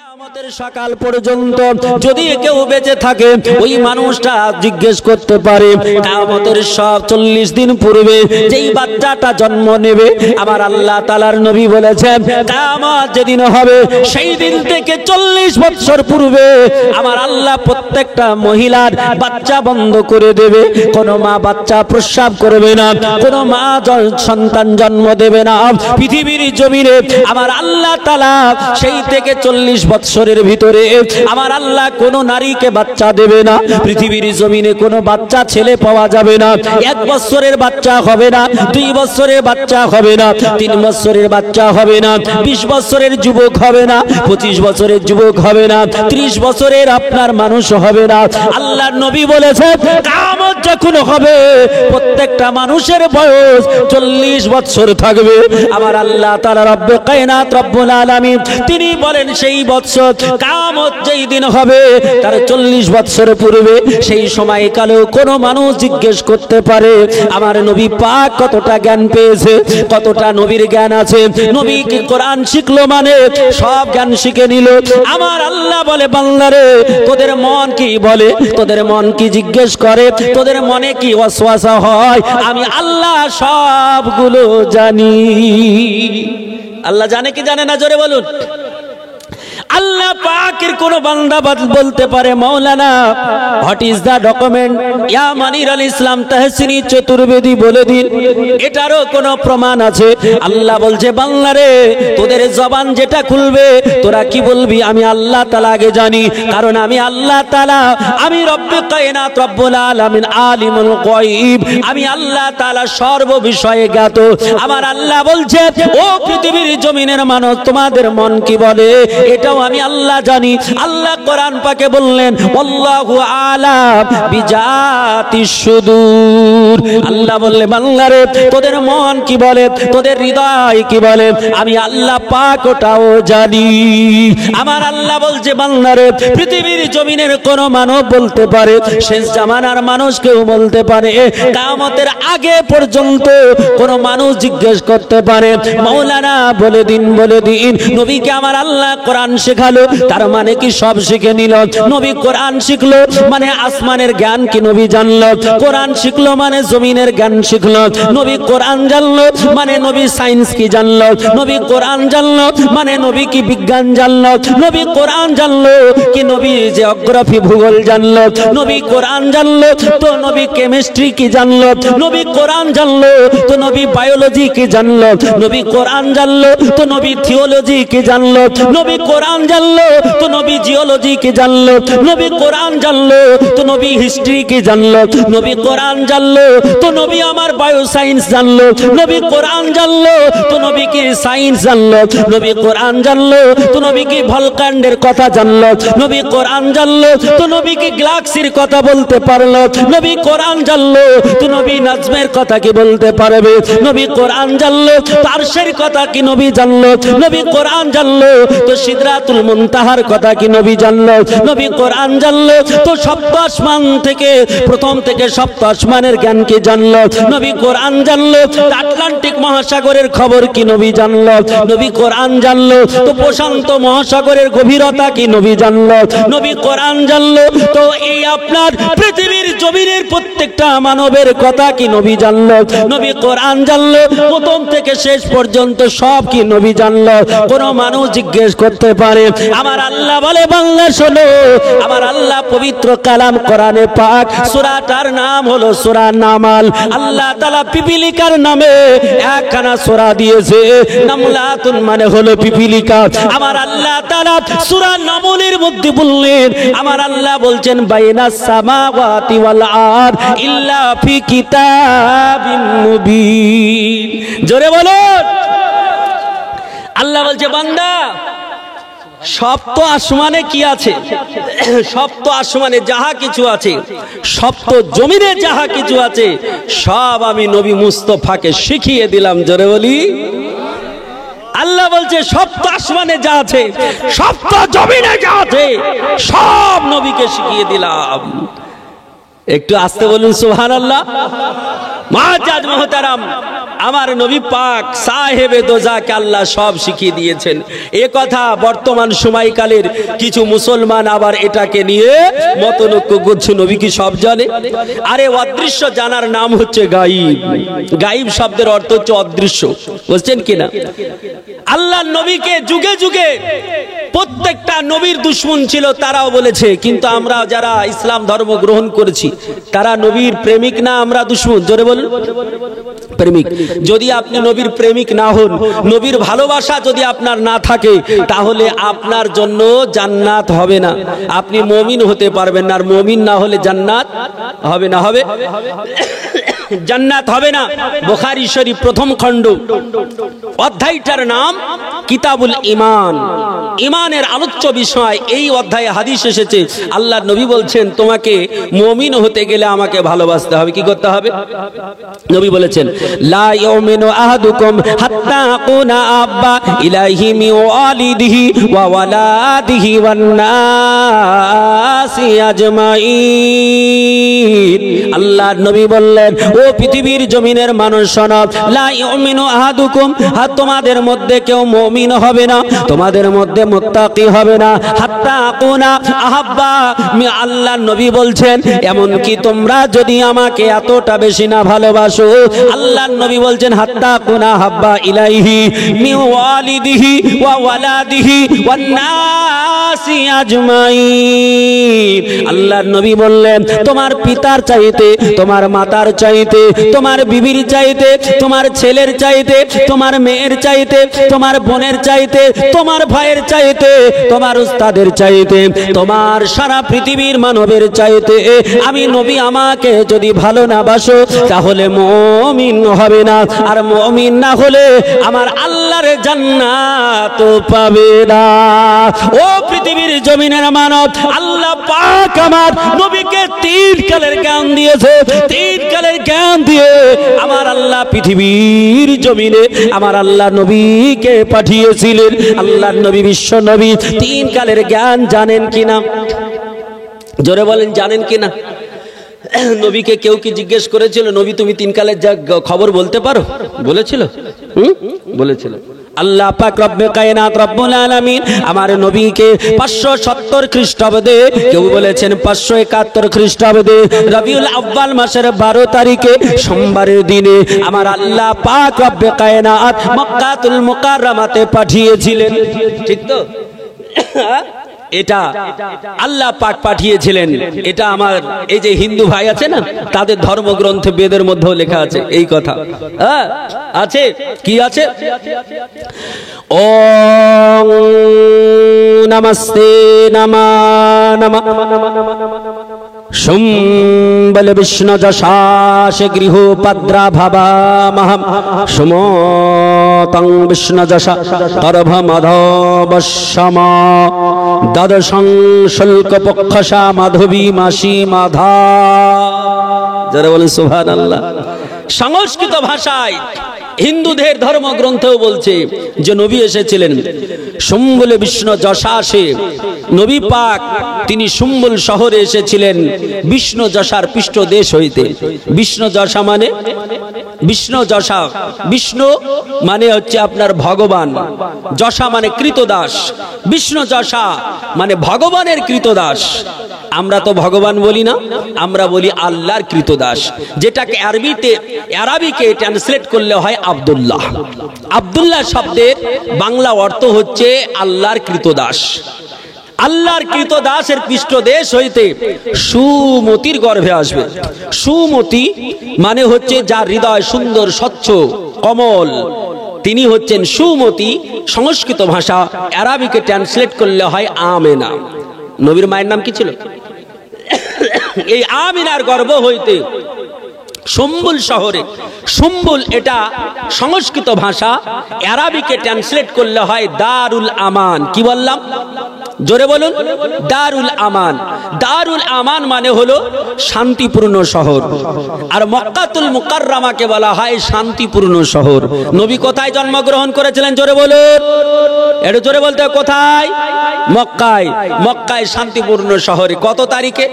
কিয়ামতের সকাল পর্যন্ত যদি কেউ বেঁচে থাকে ওই মানুষটা জিজ্ঞেস করতে পারে কিয়ামতের সব 40 দিন পূর্বে যেই বাচ্চাটা জন্ম নেবে আমার আল্লাহ তাআলার নবী বলেছেন কিয়ামত যেদিন হবে সেই দিন থেকে 40 বছর পূর্বে আমার আল্লাহ প্রত্যেকটা মহিলার বাচ্চা বন্ধ করে দেবে। কোনো মা বাচ্চা প্রসব করবে না, কোনো মা সন্তান জন্ম দেবে না। পৃথিবীর জমিনে আমার আল্লাহ তাআলা সেই থেকে 40 বছরের ভিতরে আমার আল্লাহ কোন নারীকে বাচ্চা দেবে না। পৃথিবীর জমিনে কোনো বাচ্চা ছেলে পাওয়া যাবে না। 1 বছরের বাচ্চা হবে না, 2 বছরের বাচ্চা হবে না, 3 বছরের বাচ্চা হবে না, 20 বছরের যুবক হবে না, 25 বছরের যুবক হবে না, 30 বছরের আপনার মানুষ হবে না। আল্লাহর নবী বলেছেন কিয়ামত যখন হবে প্রত্যেকটা মানুষের বয়স 40 বছর থাকবে। আমার আল্লাহ তাআলা রব্বে কায়নাত রব্বুল আলামিন তিনি বলেন সেই বছর কিয়ামত যেই দিন হবে তার 40 বছর পূর্বে সেই সময়কালেও কোনো মানুষ জিজ্ঞেস করতে পারে আমার নবী পাক কতটা জ্ঞান পেয়েছে, কতটা নবীর জ্ঞান আছে। নবী কি কোরআন শিখলো মানে সব জ্ঞান শিখে নিল। আমার আল্লাহ বলে বান্দারে তোদের মন কি বলে, তোদের মন কি জিজ্ঞেস করে, তোদের মনে কি ওয়াসওয়াসা হয়, আমি আল্লাহ সবগুলো জানি। আল্লাহ জানে কি জানে না জোরে বলুন। আল্লাহ পাকের কোন বান্দা বলতে পারে মাওলানা হোয়াট ইজ দা ডকুমেন্ট, ইয়া মানির আল ইসলাম তাহসিনী চতুর্বেদী বলে দিন, এটারও কোন প্রমাণ আছে? আল্লাহ বলছে বান্দারে তোদের জবান যেটা খুলবে তোরা কি বলবি আমি আল্লাহ তাআলা আগে জানি, কারণ আমি আল্লাহ তাআলা আমি রব্বে কায়নাত রব্বুল আলামিন আলিমুল গায়ব, আমি আল্লাহ তাআলা সর্ব বিষয়ে জ্ঞাত। আমার আল্লাহ বলছে ও পৃথিবীর জমিনের মানুষ তোমাদের মন কি বলে এটাও আমি আল্লাহ জানি। আল্লাহ কোরআন পাকে বললেন আল্লাহু আ'লাম বিজাতিস সুদূর। আল্লাহ বললেন বান্দারে তোদের মন কি বলে, তোদের হৃদয় কি বলে, আমি আল্লাহ পাক ওটাও জানি। আমার আল্লাহ বলছে বান্দারে পৃথিবীর জমিনের কোন মানব বলতে পারে, শেষ জামানার মানুষ কেউ বলতে পারে, কিয়ামতের আগে পর্যন্ত কোন মানুষ জিজ্ঞেস করতে পারে মাওলানা বলে দিন বলে দিন। নবীকে আমার আল্লাহ কোরআন শেখালো তার মানে কি সব শিখে নিল? নবী কোরআন শিখলো মানে আসমানের জ্ঞান কি নবী জানলো, কোরআন শিখলো মানে জমিনের জ্ঞান শিখলো। নবী কোরআন জানলো মানে নবী সায়েন্স কি জানলো, নবী কোরআন জানলো মানে নবী কি বিজ্ঞান জানলো, নবী কোরআন জানলো কি নবী জিওগ্রাফি ভূগোল জানলো, নবী কোরআন জানলো তো নবী কেমিস্ট্রি কি জানলো, নবী কোরআন জানলো তো নবী বায়োলজি কি জানলো, নবী কোরআন জানলো তো নবী থিওলজি কি জানলো, নবী কোরআন জানলো তো নবী জিওলজি কি জানলো, নবী কোরআন জানলো তো নবী হিস্ট্রি কি জানলো, নবী কোরআন জানলো তো নবী আমার বায়ো সায়েন্স জানলো, নবী কোরআন জানলো তো নবী কি সায়েন্স জানলো, নবী কোরআন জানলো তো নবী কি ভলকান্ডের কথা জানলো, নবী কোরআন জানলো তো নবী কি গ্যালাক্সির কথা বলতে পারলো, নবী কোরআন জানলো তো নবী নাজমের কথা কি বলতে পারবে, নবী কোরআন জানলো তো আরশের কথা কি নবী জানলো, নবী কোরআন জানলো তো সিদরাতুল মুনতাহার কথা কি নবী জানলো, নবী কোরআন জানলো তো সপ্ত আসমান থেকে প্রথম থেকে সপ্ত আসমানের জ্ঞান কি জানলো, নবী কোরআন জানলো আটলান্টিক মহাসাগরের খবর কি নবী জানলো, নবী কোরআন জানলো তো প্রশান্ত মহাসাগরের গভীরতা কি নবী জানলো, নবী কোরআন জানলো তো এই আপনার পৃথিবীর জমিনের প্রত্যেকটা মানবের কথা কি নবী জানলো, নবী কোরআন জানলো প্রথম থেকে শেষ পর্যন্ত সব কি নবী জানলো। কোন মানুষ জিজ্ঞেস করতে পারে আমার আল্লাহ বলে বাংলা শোনো, আমার আল্লাহ পবিত্র কালাম কোরআনে পাক সূরাটার নাম হলো সূরা নামাল। আল্লাহ তাআলা পিপিলিকার নামে একখানা সূরা দিয়েছে, নামলাতুন মানে হলো পিপিলিকা। আমার আল্লাহ তাআলা সূরা নামলের মধ্যে বললেন আমার আল্লাহ বলছেন বাইনাস সামাওয়াতি ওয়াল আরদ ইল্লা ফি কিতাবিম মুবিন। জোরে বলুন। আল্লাহ বলছে বান্দা সপ্ত আসমানে কি আছে, সপ্ত আসমানে যাহা কিছু আছে, সপ্ত জমিনে যাহা কিছু আছে সব আমি নবী মুস্তাফাকে শিখিয়ে দিলাম। জোরে বলি। আল্লাহ বলছে সপ্ত আসমানে যা আছে সপ্ত জমিনে যা আছে সব নবীকে শিখিয়ে দিলাম। একটু আস্তে বলুন সুবহানাল্লাহ। মুআজ্জাজ মুহতারাম আমার নবী পাক সাহেবে দোজাকে আল্লাহ সব শিখিয়ে দিয়েছেন। এ কথা বর্তমান সময়কালের কিছু মুসলমান আবার এটাকে নিয়ে মতনৈক্য করছে, নবী কি সব জানে? আরে অদৃশ্য জানার নাম হচ্ছে গায়েব। গায়েব শব্দের অর্থ হচ্ছে অদৃশ্য, বুঝছেন কিনা? আল্লাহ নবীকে যুগে যুগে প্রত্যেকটা নবীর দুশমন ছিল, তারাও বলেছে। কিন্তু আমরা যারা ইসলাম ধর্ম গ্রহণ করেছি তারা নবীর প্রেমিক না, আমরা দুশমন? জোরে বলুন। প্রেমিক। যদি আপনি নবীর প্রেমিক না হন, নবীর ভালোবাসা যদি আপনার না থাকে, তাহলে আপনার জন্য জান্নাত হবে না, আপনি মুমিন হতে পারবেন না। আর মুমিন না হলে জান্নাত হবে না, হবে জান্নাত হবে না। বুখারী শরীফ প্রথম খণ্ড, অধ্যায়টার নাম কিতাবুল ঈমান, ঈমানের আলোচ্য বিষয়। এই অধ্যায়ে হাদিস এসেছে, আল্লাহর নবী বলছেন তোমাকে মুমিন হতে গেলে আমাকে ভালোবাসতে হবে। কি করতে হবে? নবী বলেছেন লা ইউমিনু আহাদুকুম হাত্তা আকুনা আব্বা ইলাইহি মিন ওয়ালিদিহি ওয়া ওয়ালাদিহি ওয়ান নাসি আজমাইন। আল্লাহর নবী বললেন, ও পৃথিবীর জমিনের মানুষ শোনো, লা ইউমিনু আহাদুকুম, তোমাদের মধ্যে কেউ মুমিন হবে না, তোমাদের মধ্যে মুত্তাকি হবে না, হাত্তা আকুনা আহাব্বা। আল্লাহর নবী বলছেন এমন কি তোমরা যদি আমাকে এতটা বেশি না ভালোবাসো, আল্লাহর নবী বলছেন হাত্তা আকুনা আহাব্বা ইলাইহি মিন ওয়ালিদিহি ওয়া ওয়ালাদিহি ওয়ান নাসি আজমাইন। আল্লাহর নবী বললেন তোমার পিতার চাইতে, তোমার মাতার চাইতে, তোমার বিবির চাইতে, তোমার ছেলের চাইতে, তোমার মেয়ের চাইতে, তোমার বোনের চাইতে, তোমার ভাইয়ের চাইতে, তোমার উস্তাদের চাইতে, তোমার সারা পৃথিবীর মানবের চাইতে আমি নবী আমাকে যদি ভালো না বাসো, তাহলে মুমিন হবে না। আর মুমিন না হলে আমার আল্লাহর জান্নাত পাবে না। ও পৃথিবীর জমিনের মানব, আল্লাহ পাক আমার নবীকে তিন কালের জ্ঞান দিয়েছে। তিন কালের জ্ঞান দিয়ে আমার আল্লাহ পৃথিবীর জমিনে আমার আল্লাহ নবীকে পাঠিয়েছিলেন। আল্লাহর নবী বিশ্ব নবী তিন কালের জ্ঞান জানেন কিনা? জোরে বলেন, জানেন কিনা? নবীকে কেউ কি জিজ্ঞেস করেছিল, নবী তুমি তিন কালের যা খবর বলতে পারো? বলেছিল? বলেছিল। আল্লাহ পাক রব্বে কায়নাত রব্বুল আলামিন আমার নবীকে 570 খ্রিস্টাব্দে, কেউ বলেছেন 571 খ্রিস্টাব্দে রবিউল আউয়াল মাসের 12 তারিখে সোমবারের দিনে আমার আল্লাহ পাক রব্বে কায়নাত মক্কাতুল মুকাররমাতে পাঠিয়েছিলেন। ঠিক তো? এটা আল্লাহ পাক পাঠিয়েছিলেন। এটা আমার এই যে হিন্দু ভাই আছে না, তাদের ধর্মগ্রন্থে বেদের মধ্যেও লেখা আছে এই কথা। আছে কি আছে? ওম নমস্তে নমা নমা শুম্বল বিষ্ণু যশাস গৃহ পদ্রা ভাবামহম সুমতং বিষ্ণু যশা তরভ মাধবসমা দ্বাদশং শুল্ক পক্ষসা মাধবী মাসি মাধা। যারা বলেন সুবহানাল্লাহ। সংস্কৃত ভাষায় হিন্দুদের ধর্মগ্রন্থেও বলছে যে নবী এসেছিলেন শুম্বল বিষ্ণু যশাসে। নবী পাক তিনি শুম্বল শহরে এসেছিলেন বিষ্ণু যশার পৃষ্ঠ দেশ হইতে। বিষ্ণু যশা মানে বিষ্ণু যশা, বিষ্ণু মানে হচ্ছে আপনার ভগবান, যশা মানে কৃতদাস। বিষ্ণু যশা মানে ভগবানের কৃতদাস। আমরা তো ভগবান বলি না, আমরা বলি আল্লাহর কৃতদাস, যেটাকে আরবিকে ট্রান্সলেট করলে হয় আব্দুল্লাহ। আব্দুল্লাহ শব্দের বাংলা অর্থ হচ্ছে আল্লাহর কৃতদাস। আল্লাহর কৃতদাসের পৃষ্ঠদেশ হইতে সুমতির গর্ভে আসবে। সুমতি মানে হচ্ছে যার হৃদয় সুন্দর স্বচ্ছ কমল, তিনি হচ্ছেন সুমতি। সংস্কৃত ভাষা আরবিকে ট্রান্সলেট করলে হয় আমেনা। নবীর মায়ের নাম কি ছিল? এই আমিনার গর্ভ হইতে শুম্বল শহরে, শুম্বল এটা সংস্কৃত ভাষা, আরবিকে ট্রান্সলেট করলে হয় দারুল আমান। কি বললাম? জোরে বলুন, দারুল আমান। দারুল আমান মানে হলো শান্তিপূর্ণ শহর। আর মক্কাতুল মুকাররমাকে বলা হয় শান্তিপূর্ণ শহর। নবী কোথায় জন্মগ্রহণ করেছিলেন? জোরে বলুন, একটু জোরে বলতে হবে। কোথায়? মক্কায়। মক্কায় শান্তিপূর্ণ শহরে। কত তারিখে?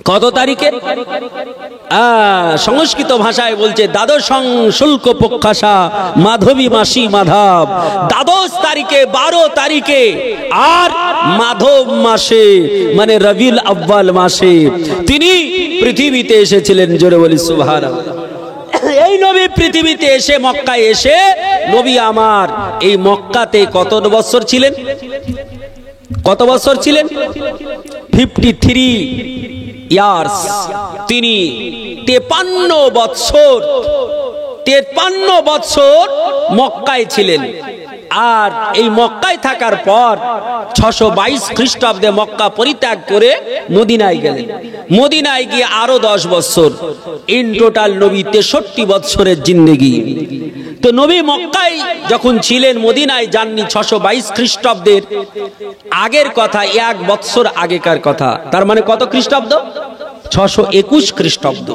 কত তারিখে? সংস্কৃত ভাষায় বলছে দ্বাদশং শুল্ক পক্ষাসা মাধবী মাসি মাধব, দ্বাদশ তারিখে 12 তারিখে আর মাধব মাসে মানে রবিউল আউয়াল মাসে তিনি পৃথিবীতে এসেছিলেন। জোরে বলি সুবহানাল্লাহ। এই নবী পৃথিবীতে এসে মক্কায় এসে নবী আমার এই মক্কাতে কত বছর ছিলেন? কত বছর ছিলেন? 53 ইয়ার্স। তিনি 53 বছর মক্কায় ছিলেন। আর এই মক্কায় থাকার পর 622 খ্রিস্টাব্দে মক্কা পরিত্যাগ করে মদিনায় গেলেন। মদিনায় গিয়ে আরো 10 বছর, ইন টোটাল নবী 63 বছরের জিন্দেগি। তো নবী মক্কায় যখন ছিলেন, মদিনায় যাননি 622 খ্রিস্টাব্দের আগের কথা, 1 বছর আগেকার কথা। তার মানে কত খ্রিস্টাব্দ? 621 খ্রিস্টাব্দ।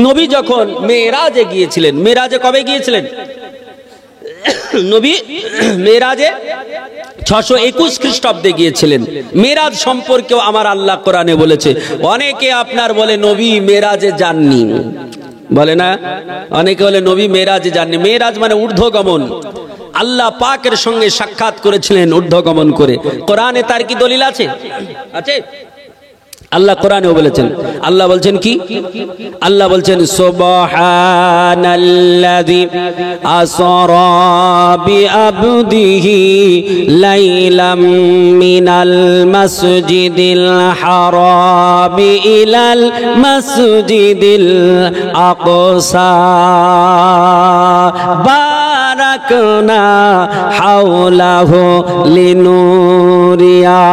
নবী যখন মেরাজে গিয়েছিলেন, মেরাজে কবে গিয়েছিলেন? নবী মেরাজে 621 খ্রিস্টাব্দে গিয়েছিলেন। মেরাজ সম্পর্কেও আমার আল্লাহ কোরআনে বলেছে। অনেকে আপনার বলে নবী মেরাজে যাননি, বলে না, অনেকে বলে নবী মেরাজে যাননি। মেরাজ মানে ঊর্ধ্বগমন। আল্লাহ পাকের সঙ্গে সাক্ষাৎ করেছিলেন ঊর্ধ্বগমন করে। কোরআনে তার কি দলিল আছে? আছে। আল্লাহ কোরআনেও বলেছেন। আল্লাহ বলছেন কি? আল্লাহ বলছেন সুবহানাল্লাযী আসরা বিআবদিহি লাইলাম মিনাল মাসজিদিল হারামি ইলাল মাসজিদিল আকসা বারাকনা হাওলাহু লিনুরিয়া।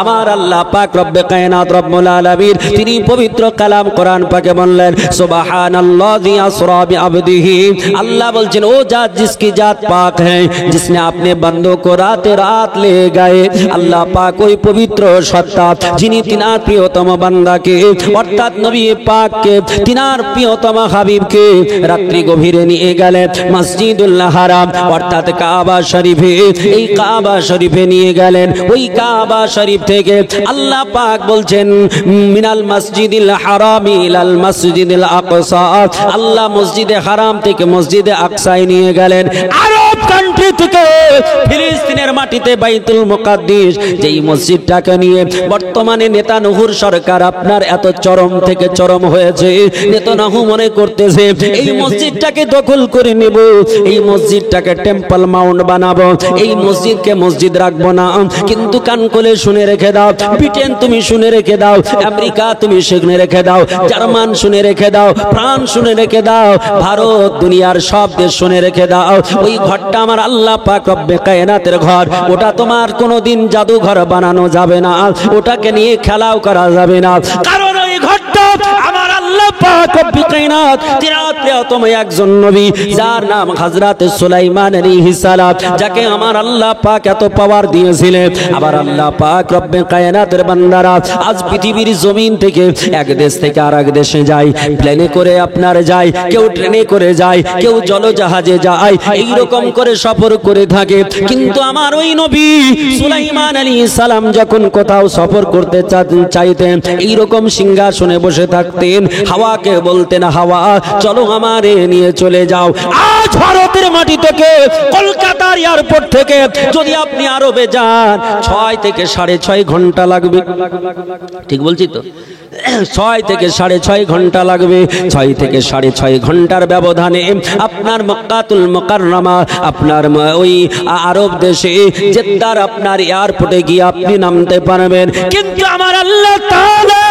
আমার আল্লাহ পাক রব্বে কায়নাত রব্বুল আলামিন তিনি পবিত্র কালাম কোরআন পাকে বললেন সুবহানাল্লাযী আসরা বিআবদিহি। আল্লাহ বলছেন ও জাত जिसकी जात पाक है, जिसने अपने बंदों को रात ले गए। আল্লাহ পাক ওই পবিত্র সত্তা যিনি তিনার প্রিয়তম বান্দাকে অর্থাৎ নবী পাককে তিনার প্রিয়তম হাবিবকে রাত্রি গভীরে নিয়ে গেলেন মসজিদুল হারাম অর্থাৎ কাবা শরীফে। এই কাবা শরীফে নিয়ে গেলেন। ওই কাবা শরীফ থেকে আল্লাহ পাক বলছেন মিনাল মসজিদিল হারামি ইলাল মসজিদিল আকসা। আল্লাহ মসজিদে হারাম থেকে মসজিদে আকসায় নিয়ে গেলেন। আরব কান্ট্রি থেকে ফিলিস্তিনের মাটিতে বাইতুল মুকাদ্দিস, যেই মসজিদটাকে নিয়ে বর্তমানে নেতানিয়াহুর সরকার আপনার এত চরম থেকে চরম হয়েছে। নেতানিয়াহু মনে করতেছে এই মসজিদটাকে দখল করে নেব, এই মসজিদটাকে টেম্পল মাউন্ট বানাবো, এই মসজিদকে মসজিদ রাখবো না। কিন্তু কান খুলে শুনে রেখে দাও, ব্রিটেন তুমি শুনে রেখে দাও, আমেরিকা তুমি শুনে রেখে দাও, জার্মান শুনে রেখে দাও, ফ্রান্স শুনে রেখে দাও, ভারত দুনিয়ার সব দেশ শুনে রেখে দাও। ওই ঘরটা আমার আল্লাহ পাক রব্বে কায়নাতের ঘর। ওটা তোমার কোনোদিন জাদুঘর বানানো যাবে না, ওটাকে নিয়ে খেলাও করা যাবে না। কারণ ওই ঘরটা আমার আল্লাহ পাক রব্বে কায়নাত তিনার প্রিয়তম একজন নবী যার নাম হযরত সুলাইমান আলাইহিস সালাম, যাকে আমার আল্লাহ পাক এত পাওয়ার দিয়েছিলেন। আবার আল্লাহ পাক রব্বে কায়নাতের বান্দারা আজ পৃথিবীর জমিন থেকে এক দেশ থেকে আরেক দেশে যায়, প্লেনে করে আপনার যায়, কেউ ট্রেনে করে যায়, কেউ জলজাহাজে যায়, এই রকম করে সফর করে থাকে। কিন্তু আমার ওই নবী সুলাইমান আলাইহিস সালাম যখন কোথাও সফর করতে চাইতেন, এই রকম সিংহাসনে বসে থাকতেন, হাওয়াকে বলতেন হাওয়া চলো আমারে নিয়ে চলে যাও। আজ ভারতের মাটি থেকে কলকাতার এয়ারপোর্ট থেকে যদি আপনি আরবে যান 6 থেকে 6.5 ঘন্টা লাগবে। ঠিক বলছি তো? 6 থেকে 6.5 ঘন্টা লাগবে। 6 থেকে 6.5 ঘন্টার ব্যবধানে আপনার মক্কাতুল মুকাররমা আপনার ওই আরব দেশে জেদ্দার আপনার এয়ারপোর্টে গিয়ে আপনি নামতে পারবেন। কিন্তু আমার আল্লাহ তাআলা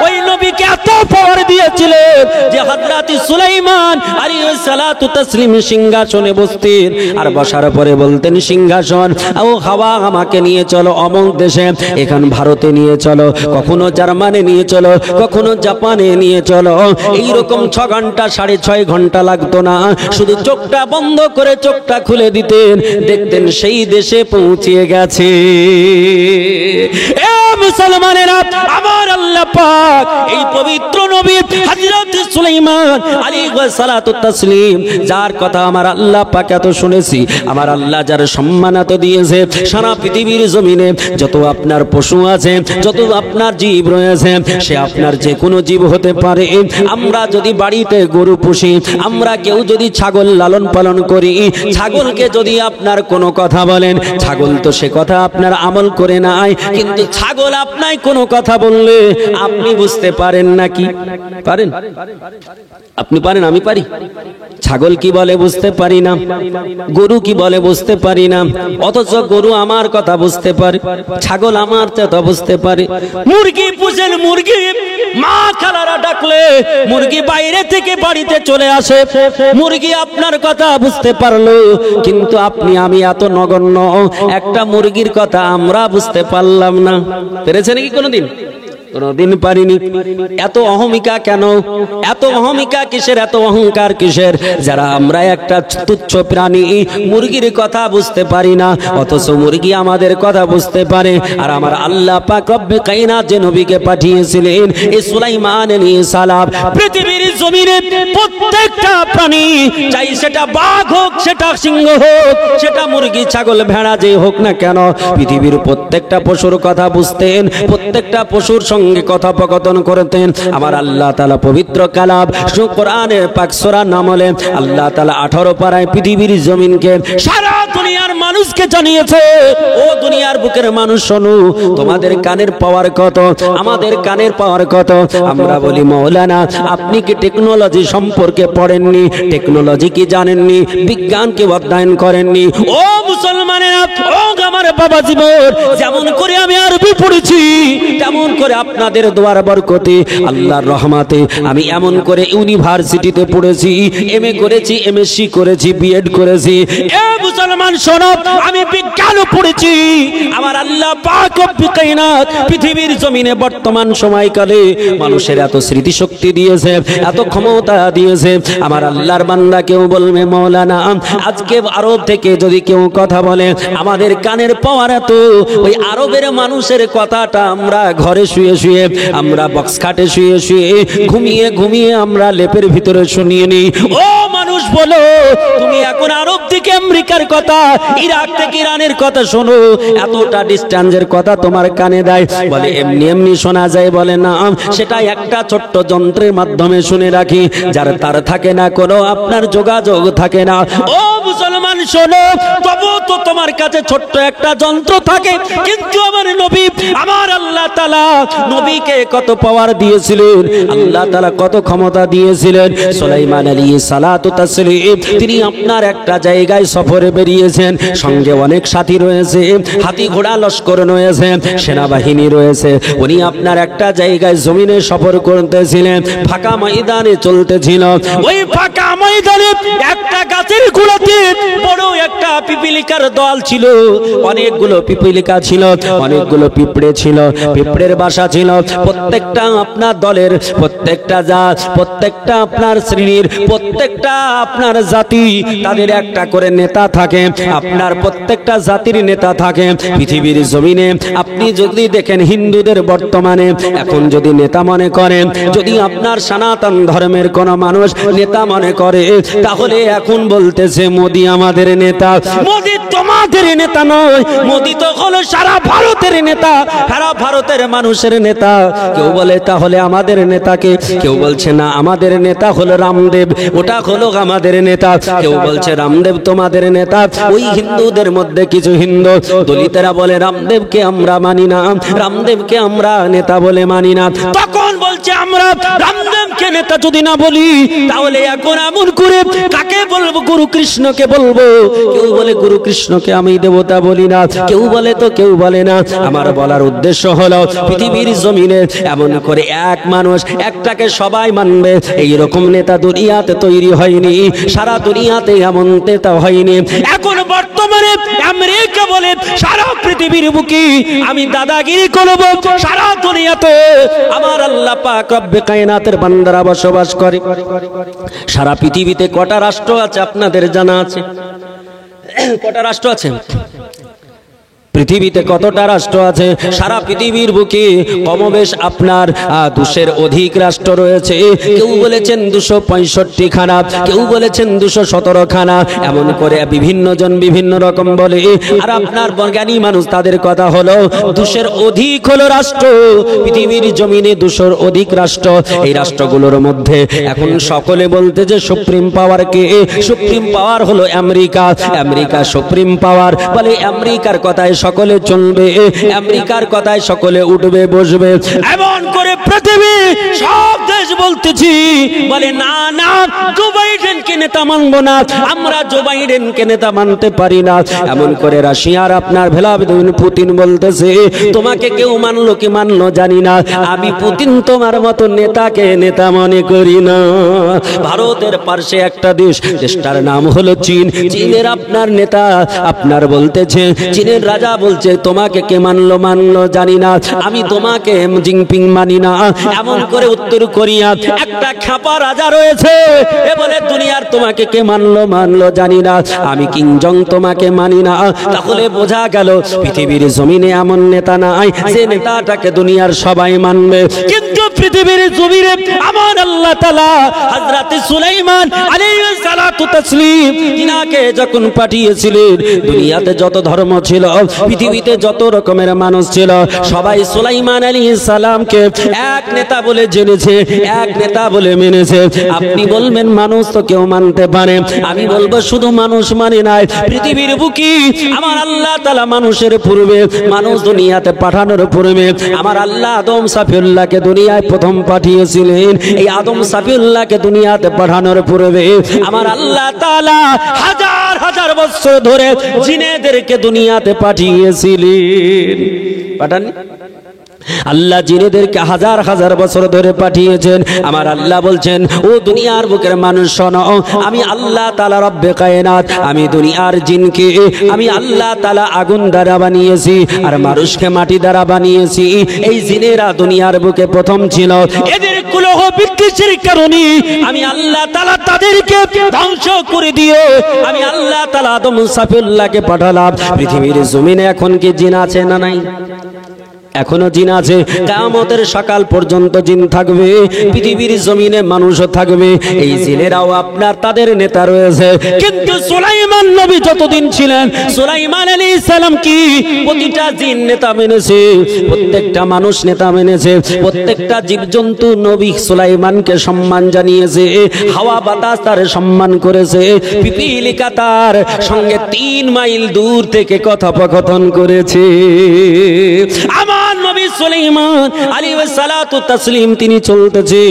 ওই নবীকে এত পাওয়ার দিয়েছিলেন যে হযরত সুলাইমান আলাইহিস সালাতু তাসলিম সিংহাসনে বসতেন, আর বসার পরে বলতেন সিংহাসন ও হাওয়া আমাকে নিয়ে চলো অমুক দেশে, এখন ভারতে নিয়ে চলো, কখনো জার্মানে নিয়ে চলো, কখনো জাপানে নিয়ে চলো। এইরকম 6 ঘন্টা 6.5 ঘন্টা লাগতো না, শুধু চোখটা বন্ধ করে চোখটা খুলে দিতেন, দেখতেন সেই দেশে পৌঁছে গেছে। মুসলমানেরা, আমার আল্লাহ পাক এই পবিত্র নবী হযরত সুলাইমান আলাইহিস সালাতু তাসলিম, যার কথা আমার আল্লাহ পাক এত শুনেছি, আমার আল্লাহ যার সম্মান এত দিয়েছে, সারা পৃথিবীর জমিনে যত আপনার পশু আছে, যত আপনার জীব রয়েছে, সে আপনার যে কোনো জীব হতে পারে। আমরা যদি বাড়িতে গরু পুষি, আমরা কেউ যদি ছাগল লালন পালন করি, ছাগলকে যদি আপনার কোনো কথা বলেন, ছাগল তো সে কথা আপনার আমল করে নাই, কিন্তু ছাগল আপনার কোনো কথা বললে আপনি বুঝতে পারেন নাকি? পারেন? আপনি পারেন? আমি পারি? ছাগল কি বলে বুঝতে পারি না, গরু কি বলে বুঝতে পারি না, অথচ গরু আমার কথা বুঝতে পারে, ছাগল আমার কথা বুঝতে পারে। মুরগি পুষেন, মুরগি মা খালারা ডাকলে মুরগি বাইরে থেকে বাড়িতে চলে আসে, মুরগি আপনার কথা বুঝতে পারলো, কিন্তু আপনি আমি এত নগণ্য, একটা মুরগির কথা আমরা বুঝতে পারলাম না। পেরেছে নাকি কোনোদিন? কোনদিন পারিনি। এত অহমিকা কেন? এত অহমিকা কিসের? এত অহংকার কিসের? যারা আমরা একটা তুচ্ছ প্রাণী, মুরগির কথা বুঝতে পারি না, অথচ মুরগি আমাদের কথা বুঝতে পারে। আর আমার আল্লাহ পাক রব্বে কায়নাত যে নবীকে পাঠিয়েছিলেন, এই সুলাইমান আলাইহিস সালাম, পৃথিবীর জমিনে প্রত্যেকটা প্রাণী, চাই সেটা বাঘ হোক, সেটা সিংহ হোক, সেটা মুরগি ছাগল ভেড়া যে হোক না কেন, পৃথিবীর প্রত্যেকটা পশুর কথা বুঝতেন, প্রত্যেকটা পশুর সঙ্গে কথোপকথন করতেন। আমার আল্লাহ তাআলা পবিত্র কালাম কোরআনের পাক সূরা নামলে আল্লাহ তাআলা 18 পারায় পৃথিবীর জমিনকে, সারা দুনিয়ার মানুষকে জানিয়েছে, ও দুনিয়ার বুকের মানুষ শোনো, তোমাদের কানের পাওয়ার কত, আমাদের কানের পাওয়ার কত। আমরা বলি মাওলানা আপনি কি টেকনোলজি সম্পর্কে পড়েননি? টেকনোলজি কি জানেননি? বিজ্ঞানকে অধ্যয়ন করেননি? ও মুসলমানেরা, ও আমার বাবা জীবন, যেমন করে আমি আরবি পড়েছি, তেমন করে আপনাদের দোয়ার বরকতে, আল্লাহর রহমতে আমি এমন করে ইউনিভার্সিটিতে পড়েছি, এমএ করেছি, এমএসসি করেছি, বিএড করেছি। এ মুসলমান শোনো, আমি বিজ্ঞানও পড়েছি। আমার আল্লাহ পাক রব্বুল কায়নাত পৃথিবীর জমিনে বর্তমান সময়কালে মানুষের এত স্মৃতিশক্তি দিয়েছে, এত ক্ষমতা দিয়েছে। আমার আল্লাহর বান্দা কেউ বলবে মাওলানা আজকে আরব থেকে যদি কেউ কথা বলে, আমাদের কানের পাওয়ার এত, ওই আরবের মানুষের কথাটা আমরা ঘরে শুয়ে শুয়ে, আমরা বক্স খাটে শুয়ে শুয়ে, ঘুমিয়ে ঘুমিয়ে আমরা লেপের ভিতরে শুনিয়ে নিই। ও মানুষ বলো, তুমি এখন আরব থেকে আমেরিকার কথা, ইরাক থেকে ইরানের কথা শোনো, এতটা ডিস্টেন্সের কথা তোমার কানে দেয়, বলে এমনি এমনি শোনা যায়? বলে না, সেটা একটা ছোট্ট যন্ত্রের মাধ্যমে শুনে রাখি, যার তার থাকে না, কোনো আপনার যোগাযোগ থাকে না। ও মুসলমান শোনো, তবু তো তোমার কাছে ছোট্ট একটা যন্ত্র থাকে, কিন্তু আমার নবী, আমার আল্লাহ তাআলা নবীকে কত পাওয়ার দিয়েছিলেন, আল্লাহ তাআলা কত ক্ষমতা দিয়েছিলেন। সুলাইমান আলাইহিস সালাতু তাসলিম, তিনি আপনার একটা জায়গায় সফরে বেরিয়েছেন, সঙ্গে অনেক সাথী রয়েছে, হাতি ঘোড়া লস্কর রয়েছে, সেনাবাহিনী রয়েছে। উনি আপনার একটা জায়গায় জমিনে সফর করতেছিলেন, ফাঁকা ময়দানে চলতেছিল। ওই ফাঁকা ময়দানে একটা গাছের গোড়াতে বড় একটা পিপীলিকার দল ছিল, অনেকগুলো পিপীলিকা ছিল, অনেকগুলো পিঁপড়ে ছিল, পিঁপড়ের বাসা ছিল। প্রত্যেকটা আপনার দলের, প্রত্যেকটা জাত, প্রত্যেকটা আপনার শ্রেণীর, প্রত্যেকটা আপনার জাতি, তাদের একটা করে নেতা থাকে, আপনার প্রত্যেকটা জাতির নেতা থাকে। পৃথিবীর জমিনে আপনি যদি দেখেন, হিন্দুদের বর্তমানে এখন যদি নেতা মনে করেন, যদি আপনার সনাতন ধর্মের কোন মানুষ নেতা মনে করে, তাহলে এখন বলতেছে মোদি আমাদের নেতা। মোদি তোমাদের নেতা নয়, মোদি তো হলো সারা ভারতের নেতা, সারা ভারতের মানুষের নেতা। কেউ বলে তাহলে আমাদের নেতাকে, কেউ বলছে না আমাদের নেতা হলো রামদেব, ওটা হলো আমাদের নেতা। কেউ বলছে রামদেব তোমাদের নেতা। ওই হিন্দুদের মধ্যে কিছু হিন্দু দলিতেরা বলে রামদেবকে আমরা মানি না, রামদেবকে আমরা নেতা বলে মানি না। তখন বলছে আমরা রামদেবকে নেতা যদি না বলি, তাহলে এখন এমন করে কাকে বলবো? গুরু কৃষ্ণকে বলবো। কেউ বলে গুরু কৃষ্ণকে আমি দেবতা বলি না, কেউ বলে তো কেউ বলে না। আমার বলার উদ্দেশ্য হলো, পৃথিবীর জমিনে এমন করে এক মানুষ একটাকে সবাই মানবে, এইরকম নেতা দুনিয়াতে তৈরি হয়নি, সারা দুনিয়াতে এমন নেতা হয়নি। এখন বর্তমানে আমেরিকা বলে সারা পৃথিবীর বুকে আমি দাদাগিরি করব, সারা দুনিয়াতে আমার আল্লাহ পাক রব্বে কায়নাতের বান্দারা বসবাস করে। সারা পৃথিবীতে কটা রাষ্ট্র আছে আপনাদের জানা আছে? কটা রাষ্ট্র আছে? পৃথিবীতে কতটা রাষ্ট্র আছে? সারা পৃথিবীর বুকে কমবেশ আপনার 200-এর অধিক রাষ্ট্র রয়েছে। কেউ বলেছেন 265 খানা, কেউ বলেছেন 217 খানা, এমন করে বিভিন্ন জন বিভিন্ন রকম বলে। আর আপনার জ্ঞানী মানুষ তাদের কথা হলো 200-এর অধিক হলো রাষ্ট্র পৃথিবীর জমিনে, 200-এর অধিক রাষ্ট্র। এই রাষ্ট্রগুলোর মধ্যে এখন সকলে বলতে যে সুপ্রিম পাওয়ার কে? সুপ্রিম পাওয়ার হলো আমেরিকা। আমেরিকা সুপ্রিম পাওয়ার, বলে আমেরিকার কথায় সকলে চলবে, আমেরিকার কথায় সকলে উঠবে বসবে। এমন করে পৃথিবী সব দেশ বলতেছি, বলে না না, জো বাইডেনকে নেতা মানবো না, আমরা জো বাইডেনকে নেতা মানতে পারি না। এমন করে রাশিয়ার আপনার ভ্লাদিমির পুতিন বলতেছে, তোমাকে কেউ মানলো কি মানলো জানি না, আমি পুতিন তোমার মতো নেতাকে নেতা মনে করি না। ভারতের পাশে একটা দেশ, দেশটার নাম হলো চীন। চীনের আপনার নেতা আপনার বলতেছে, চীনের রাজা বলছে, তোমাকে কে মানলো মানলো জানি না, আমি তোমাকে জিনপিং মানি না। এমন করে উত্তর কোরিয়া একটা খ্যাপা রাজা রয়েছে, এ বলে দুনিয়ার তোমাকে কে মানলো মানলো জানি না, আমি কিং জং তোমাকে মানি না। তাহলে বোঝা গেল পৃথিবীর জমিনে এমন নেতা নাই যে নেতাটাকে দুনিয়ার সবাই মানবে। কিন্তু পৃথিবীর জমিনে আমার আল্লাহ তাআলা হযরত সুলাইমান আলাইহিস সালাতু তাসলিম তিনাকে যখন পাঠিয়েছিলেন, দুনিয়াতে যত ধর্ম ছিল, পৃথিবীতে যত রকমের মানুষ ছিল, সবাই সুলাইমান আলাইহিস সালামকে এক নেতা বলে জেনেছে, এক নেতা বলে মেনেছে। আপনি বলবেন মানুষ তো কেউ মানতে পারে, আমি বলবো শুধু মানুষ মানে নাই, পৃথিবীর বুকে আমার আল্লাহ তাআলা মানুষের পূর্বে, মানুষ দুনিয়াতে পাঠানোর পূর্বে আমার আল্লাহ আদম সাফিউল্লাহকে দুনিয়ায় প্রথম পাঠিয়েছিলেন। এই আদম সাফিউল্লাহকে দুনিয়াতে পাঠানোর পূর্বে আমার আল্লাহ তাআলা হাজার হাজার বছর ধরে জিনেদেরকে দুনিয়াতে পাঠিয়েছিলেন। পাঠান আল্লাহ জিনেদেরকে হাজার হাজার বছর ধরে পাঠিয়েছেন। আমার আল্লাহ বলছেন, ও দুনিয়ার বুকের মানুষ শোনো, আমি আল্লাহ তাআলা রব্বে কায়নাত, আমি দুনিয়ার জিনকে আমি আল্লাহ তাআলা আগুন দ্বারা বানিয়েছি, আর মানুষকে মাটি দ্বারা বানিয়েছি। এই জিনেরা দুনিয়ার বুকে প্রথম ছিল, এদের কুলহ বিদ্বেষের কারণে আমি আল্লাহ তাআলা তাদেরকে ধ্বংস করে দিয়ে আমি আল্লাহ তাআলা আদম সাফিউল্লাহকে পাঠালাম। পৃথিবীর জমিনে এখন কি জিন আছে না নাই? এখনো জিন আছে। কিয়ামতের সকাল পর্যন্ত জিন থাকবে, পৃথিবীর জমিনে মানুষও থাকবে। এই জিনেরাও আপনার তাদের নেতা রয়েছে। কিন্তু সুলাইমান নবী যতদিন ছিলেন, সুলাইমান আলাইহিস সালাম কি প্রতিটা জিন নেতা মেনেছে, প্রত্যেকটা মানুষ নেতা মেনেছে, প্রত্যেকটা জীবজন্তু নবী সুলাইমানকে সম্মান জানিয়েছে, হাওয়া বাতাস তার সম্মান করেছে, পিপিলিকা তার সঙ্গে 3 মাইল দূর থেকে কথোপকথন করেছে। আমার নবী সুলাইমান আলাইহিস সালাতু তাসলিম তিনি চলতেছে,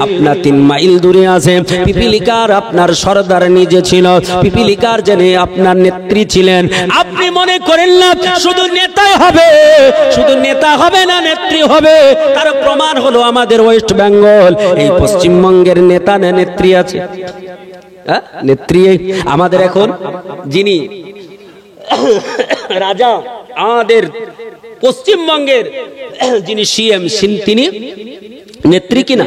আপনার 3 মাইল দূরে আছে। পিপিলিকার আপনার সরদার নিজে ছিল, পিপিলিকার জেনে আপনার নেত্রী ছিলেন। আপনি মনে করেন না শুধু নেতাই হবে, শুধু নেতা হবে না নেত্রী হবে। তার প্রমাণ হলো আমাদের ওয়েস্ট বেঙ্গল, এই পশ্চিমবঙ্গের নেতা না নেত্রী আছে? নেত্রী আমাদের এখন যিনি রাজা, আমাদের পশ্চিমবঙ্গের যিনি সিএম, তিনি নেত্রী কিনা?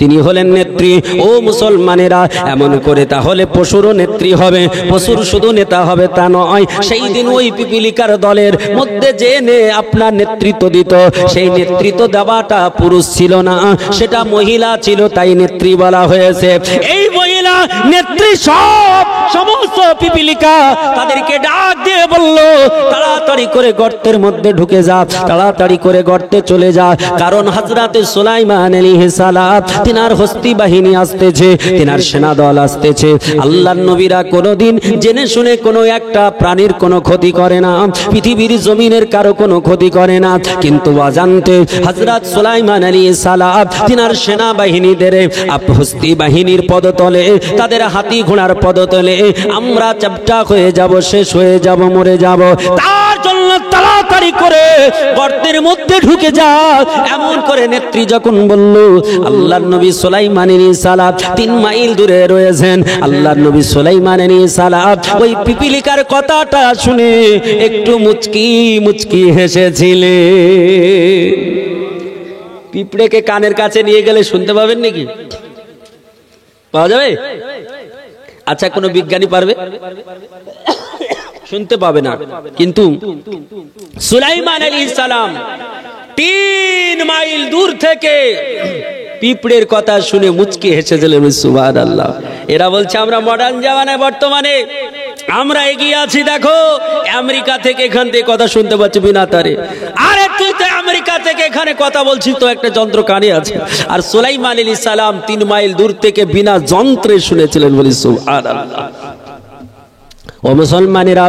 তিনি হলেন নেত্রী। ও মুসলমানেরা, এমন করে তাহলে পশুরও নেত্রী হবে, পশুর শুধু নেতা হবে তা নয়। সেই দিন ওই পিপিলিকার দলের মধ্যে যে আপনার নেতৃত্ব দিত, সেই নেতৃত্ব দেওয়াটা পুরুষ ছিল না, সেটা মহিলা ছিল, তাই নেত্রী বলা হয়েছে। এই মহিলা নেত্রী সমস্ত পিপিলিকা তাদেরকে ডাক দিয়ে বলল, তাড়াতাড়ি করে গর্তের মধ্যে ঢুকে যা, তাড়াতাড়ি করে গর্তে চলে যা, কারণ হযরত সুলাইমান আলাইহিস সালাম তিনার হস্তি বাহিনী আসতেছে, তিনার সেনা দল আসতেছে। আল্লাহর নবীরা কোনোদিন জেনে শুনে কোনো একটা প্রাণীর কোনো ক্ষতি করে না, পৃথিবীর জমিনের কারো কোনো ক্ষতি করে না। কিন্তু অজান্তে হযরত সুলাইমান আলাইহিস সালাম তিনার সেনা বাহিনীদের হস্তি বাহিনীর পদতলে, তাদের হাতি ঘোড়ার পদতলে আমরা চ্যাপ্টা হয়ে যাব, শেষ হয়ে যাব, মরে যাব। তার জন্য তাড়াতাড়ি করে গর্তের মধ্যে ঢুকে যা। এমন করে নেত্রী যখন বলল, আল্লাহর নবী সুলাইমান আলাইহিস সালাম 3 মাইল দূরে রয়েছেন। আল্লাহর নবী সুলাইমান আলাইহিস সালাম ওই পিপিলিকার কথাটা শুনে একটু মুচকি মুচকি হেসেছিলেন। পিঁপড়েকে কানের কাছে নিয়ে গেলে শুনতে পাবেন নাকি? পাওয়া যাবে? আচ্ছা, কোনো বিজ্ঞানী পারবে? শুনতে পাবে না। কিন্তু সুলাইমান আলাইহিস সালাম 3 মাইল দূর থেকে পিঁপড়ের কথা শুনে মুচকি হেসেছিলেন। সুবহানাল্লাহ। এরা বলছে আমরা মডার্ন জামানায় বর্তমানে আমরা এগিয়ে আছি, দেখো আমেরিকা থেকে এখান থেকে কথা শুনতে পাচ্ছি বিনা তারে। আরে তুই তো আমেরিকা থেকে এখানে কথা বলছিস তো একটা যন্ত্র কানে আছে। আর সুলাইমান আলাইহিস সালাম 3 মাইল দূর থেকে বিনা যন্ত্রে শুনেছিলেন। বলি সুবহানাল্লাহ। ও মুসলমানেরা,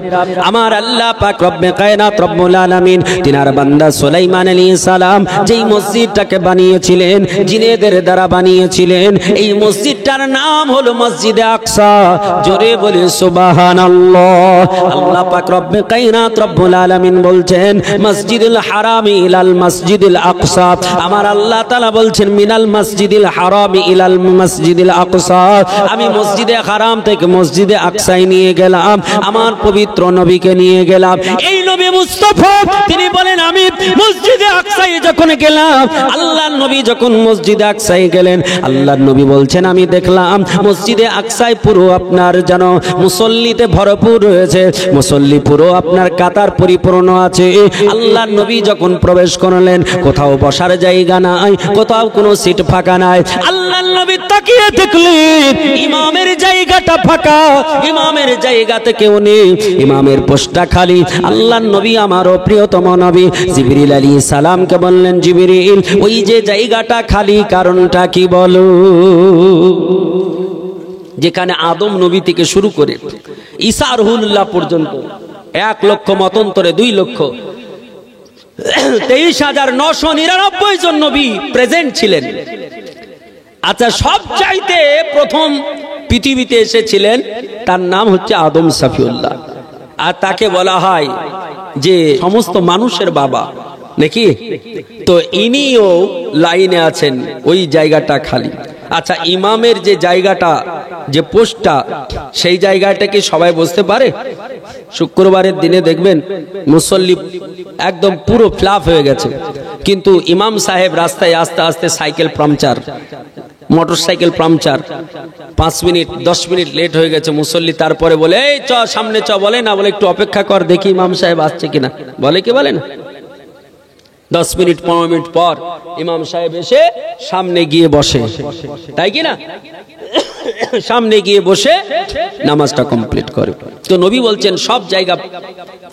আমার আল্লাহ পাক রব্বে কায়নাত রব্বুল আলামিন তিনার বান্দা সুলাইমান আলাইহিস সালাম যেই মসজিদটাকে বানিয়েছিলেন, জিনেদের দ্বারা বানিয়েছিলেন, এই মসজিদটার নাম হলো মসজিদে আকসা। জোরে বলি সুবহানাল্লাহ। আল্লাহ পাক রব্বে কায়নাত রব্বুল আলামিন বলছেন মসজিদুল হারামি ইলাল মসজিদুল আকসা। আমার আল্লাহ তাআলা বলছেন মিনাল মসজিদুল হারামি ইলাল মসজিদুল আকসা। আমি মসজিদে হারাম থেকে মসজিদে আকসায় নিয়ে গেলাম, আমার পবিত্র নবীকে নিয়ে গেলাম। এই নবী মুস্তাফা তিনি বলেন আমি মসজিদে আকসায় যখন গেলাম, আল্লাহর নবী যখন মসজিদে আকসায় গেলেন, আল্লাহর নবী বলছেন আমি দেখলাম মসজিদে আকসায় পুরো আপনার যেন মুসল্লিতে ভরপুর রয়েছে, মুসল্লি পুরো আপনার কাতার পরিপূর্ণ আছে। আল্লাহর নবী যখন প্রবেশ করলেন, কোথাও বসার জায়গা নাই, কোথাও কোনো সিট ফাঁকা নাই। আল্লাহর নবী তাকিয়ে দেখলেন ইমামের জায়গাটা ফাঁকা, ইমামের জায়গাতে কেউ নেই, ইমামের পোস্টটা খালি। আল্লাহর নবী আমারও প্রিয়তম নবী জিবরিল আলাইহিস সালামকে বললেন জিবরিল ওই যে জায়গাটা খালি কারণটা কি বলো। যেখানে আদম নবী থেকে শুরু করে ঈসা রুহুল্লাহ পর্যন্ত 1 লক্ষ মতান্তরে 2 লক্ষ 23,999 জন নবী প্রেজেন্ট ছিলেন। আচ্ছা, সবচাইতে প্রথম পৃথিবীতে এসেছিলেন তার নাম হচ্ছে আদম সাফিউল্লাহ, আর তাকে বলা হয় যে সমস্ত মানুষের বাবা নাকি। তো ইনিও লাইনে আছেন, ওই জায়গাটা খালি। আচ্ছা, ইমামের যে জায়গাটা, যে পোস্টটা, সেই জায়গাটা কি সবাই বসতে পারে? শুক্রবারের দিনে দেখবেন মুসল্লি একদম পুরো ফ্লাপ হয়ে গেছে, কিন্তু ইমাম সাহেব রাস্তায় আস্তে আস্তে cycle puncture, motorcycle puncture, 5 minute 10 minute late হয়ে গেছে মুসল্লি, তারপরে বলে এই চ সামনে চ, বলে না বলে একটু অপেক্ষা কর দেখি ইমাম সাহেব আসছে কিনা, বলে কি বলে না? 10 মিনিট 15 মিনিট পর ইমাম সাহেব এসে সামনে গিয়ে বসে, তাই কি না? সামনে গিয়ে বসে নামাজটা কমপ্লিট করে। তো নবী বলছেন সব জায়গা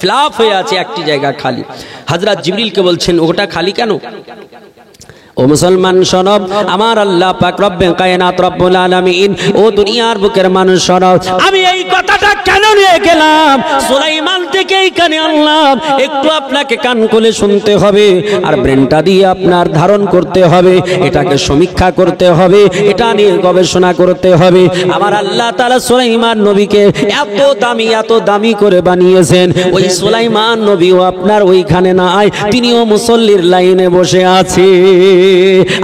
ফ্লাপ হয়ে আছে, একটি জায়গা খালি। হযরত জিবরিলকে বলছেন ওটা খালি কেন? ও মুসলমান শোনো, আমার আল্লাহ পাক রব্বে কায়নাত রব্বুল আলামিন, ও দুনিয়ার বুকের মানুষ শোনো, আমি এই কথাটা কেন নিয়ে গেলাম সুলাইমান থেকে এইখানে আনলাম, একটু আপনাকে কান খুলে শুনতে হবে আর ব্রেনটা দিয়ে আপনার ধারণ করতে হবে, এটাকে সমীক্ষা করতে হবে, এটা নিয়ে গবেষণা করতে হবে। আমার আল্লাহ তাআলা সুলাইমান নবীকে এত দামি করে বানিয়েছেন, ওই সুলাইমান নবীও আপনার ওইখানে নাই, তিনিও মুসল্লির লাইনে বসে আছে।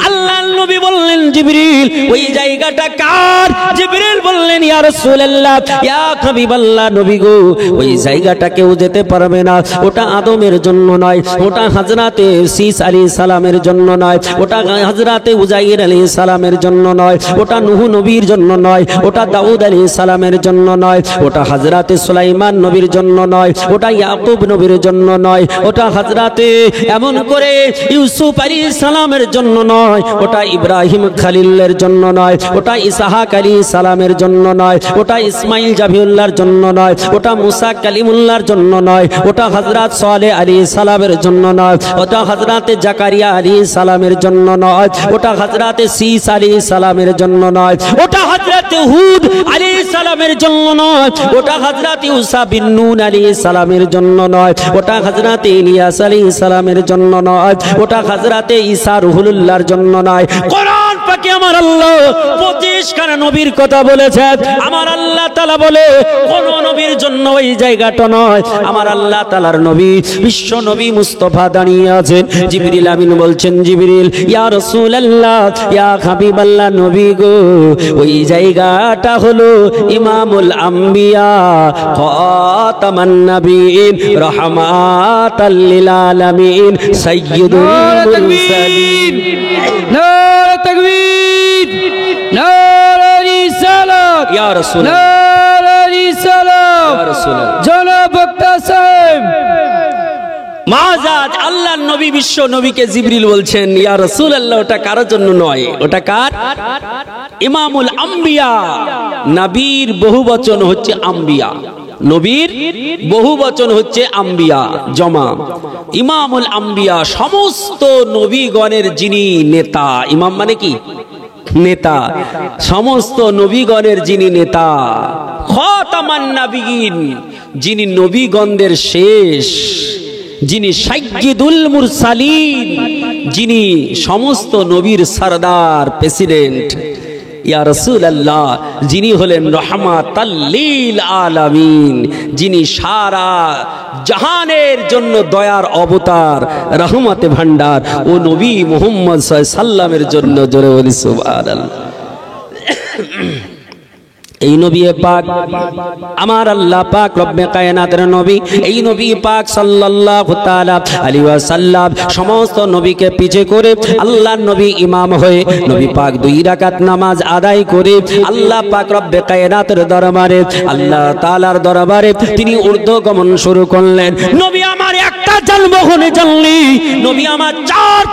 আল্লাহ নবী বললেন জিবরিল ওই জায়গাটা কার? জিবরিল বললেন ইয়া রাসূলুল্লাহ, ইয়া হাবিবাল্লাহ, নবী গো ওই জায়গাটা কেউ যেতে পারবে না, ওটা আদমের জন্য নয়, ওটা হযরতে শীস আলাইহিস সালামের জন্য নয়, ওটা হযরতে উজাইর আলাইহিস সালামের জন্য নয়, ওটা নূহ নবীর জন্য নয়, ওটা দাউদ আলাইহিস সালামের জন্য নয়, ওটা হযরতে সুলাইমান নবীর জন্য নয়, ওটা ইয়াকুব নবীর জন্য নয়, ওটা হযরতে এমন করে ইউসুফ আলাইহিস সালামের জন্য নয়, ওটা ইব্রাহিম খলিলের জন্য নয়, ওটা ইসহাক আলাইহিস সালামের জন্য নয়, ওটা ইসমাইল জাবিউল্লাহর জন্য নয়, ওটা মুসা কালিমুল্লাহর জন্য নয়, ওটা হযরত সালেহ আলাইহিস সালামের জন্য নয়, ওটা হযরতে জাকারিয়া আলাইহিস সালামের জন্য নয়, ওটা হযরতে শীস আলাইহিস সালামের জন্য নয়, ওটা হযরতে হুদ আলাইহিস সালামের জন্য নয়, ওটা হযরত ইউসা বিন নুন আলাইহিস সালামের জন্য নয়, ওটা হযরতে ইলিয়াস আলাইহিস সালামের জন্য নয়, ওটা হযরতে ঈসা রুহুল্লাহর জন্য নয়। কোরআন পাকে আমার আল্লাহ 25 খানা নবীর কথা বলেছে। আমার আল্লাহ তাআলা বলে কোন নবীর জন্য ওই জায়গাটা নয়, আমার আল্লাহ তাআলার নবী বিশ্ব নবী মুস্তাফা দাঁড়িয়ে আছেন। জিবরিল আমিন বলছেন জিবরিল ইয়া রাসূলুল্লাহ, ইয়া হাবিবাল্লাহ, নবী গো ওই জায়গাটা হলো ইমামুল আম্বিয়া খাতামান নবীন রাহমাতাল লিল আলামিন সাইয়্যিদুল মুরসালিন। নারে তাকবীর, নারে রিসালাত, ইয়া রাসূলুল্লাহ, নারে রিসালাত, জনাব বক্তা সাহেব। মাজাজ আল্লাহর নবী বিশ্ব নবীকে জিবরিল বলছেন, ইয়া রাসূলুল্লাহ, ওটা কারোর জন্য নয়, ওটা কার? ইমামুল আম্বিয়া। নবীর বহুবচন হচ্ছে আম্বিয়া, নবীর বহুবচন হচ্ছে আম্বিয়া জমা। ইমামুল আম্বিয়া, সমস্ত নবীগণের যিনি নেতা। ইমাম মানে কি? নেতা। সমস্ত নবীগণের যিনি নেতা, খাতামান নবিয়্যিন, যিনি নবীগণদের শেষ, যিনি সাইয়্যিদুল মুরসালিন, যিনি সমস্ত নবীর সরদার, প্রেসিডেন্ট, ইয়া রাসূলুল্লাহ, যিনি হলেন রাহমাতাল লিল আলামিন, যিনি সারা জাহানের জন্য দয়ার অবতার, রহমতে ভান্ডার, ও নবী মুহাম্মদ সাল্লাল্লাহু আলাইহি সাল্লামের জন্য জোরে বলি সুবহানাল্লাহ। এই নবী পাক আমার আল্লাহ পাক রব্বে কায়নাতের নবী, এই নবী পাক সাল্লাল্লাহু তাআলা আলাইহি ওয়াসাল্লাম সমস্ত নবীকে পিছে করে আল্লাহর নবী ইমাম হয়ে নবী পাক 2 রাকাত নামাজ আদায় করে আল্লাহ পাক রব্বে কায়নাতের দরবারে, আল্লাহ তাআলার দরবারে তিনি ঊর্ধ্বগমন শুরু করলেন। নবী আমার একটা যানবাহনে জানলি, নবী আমার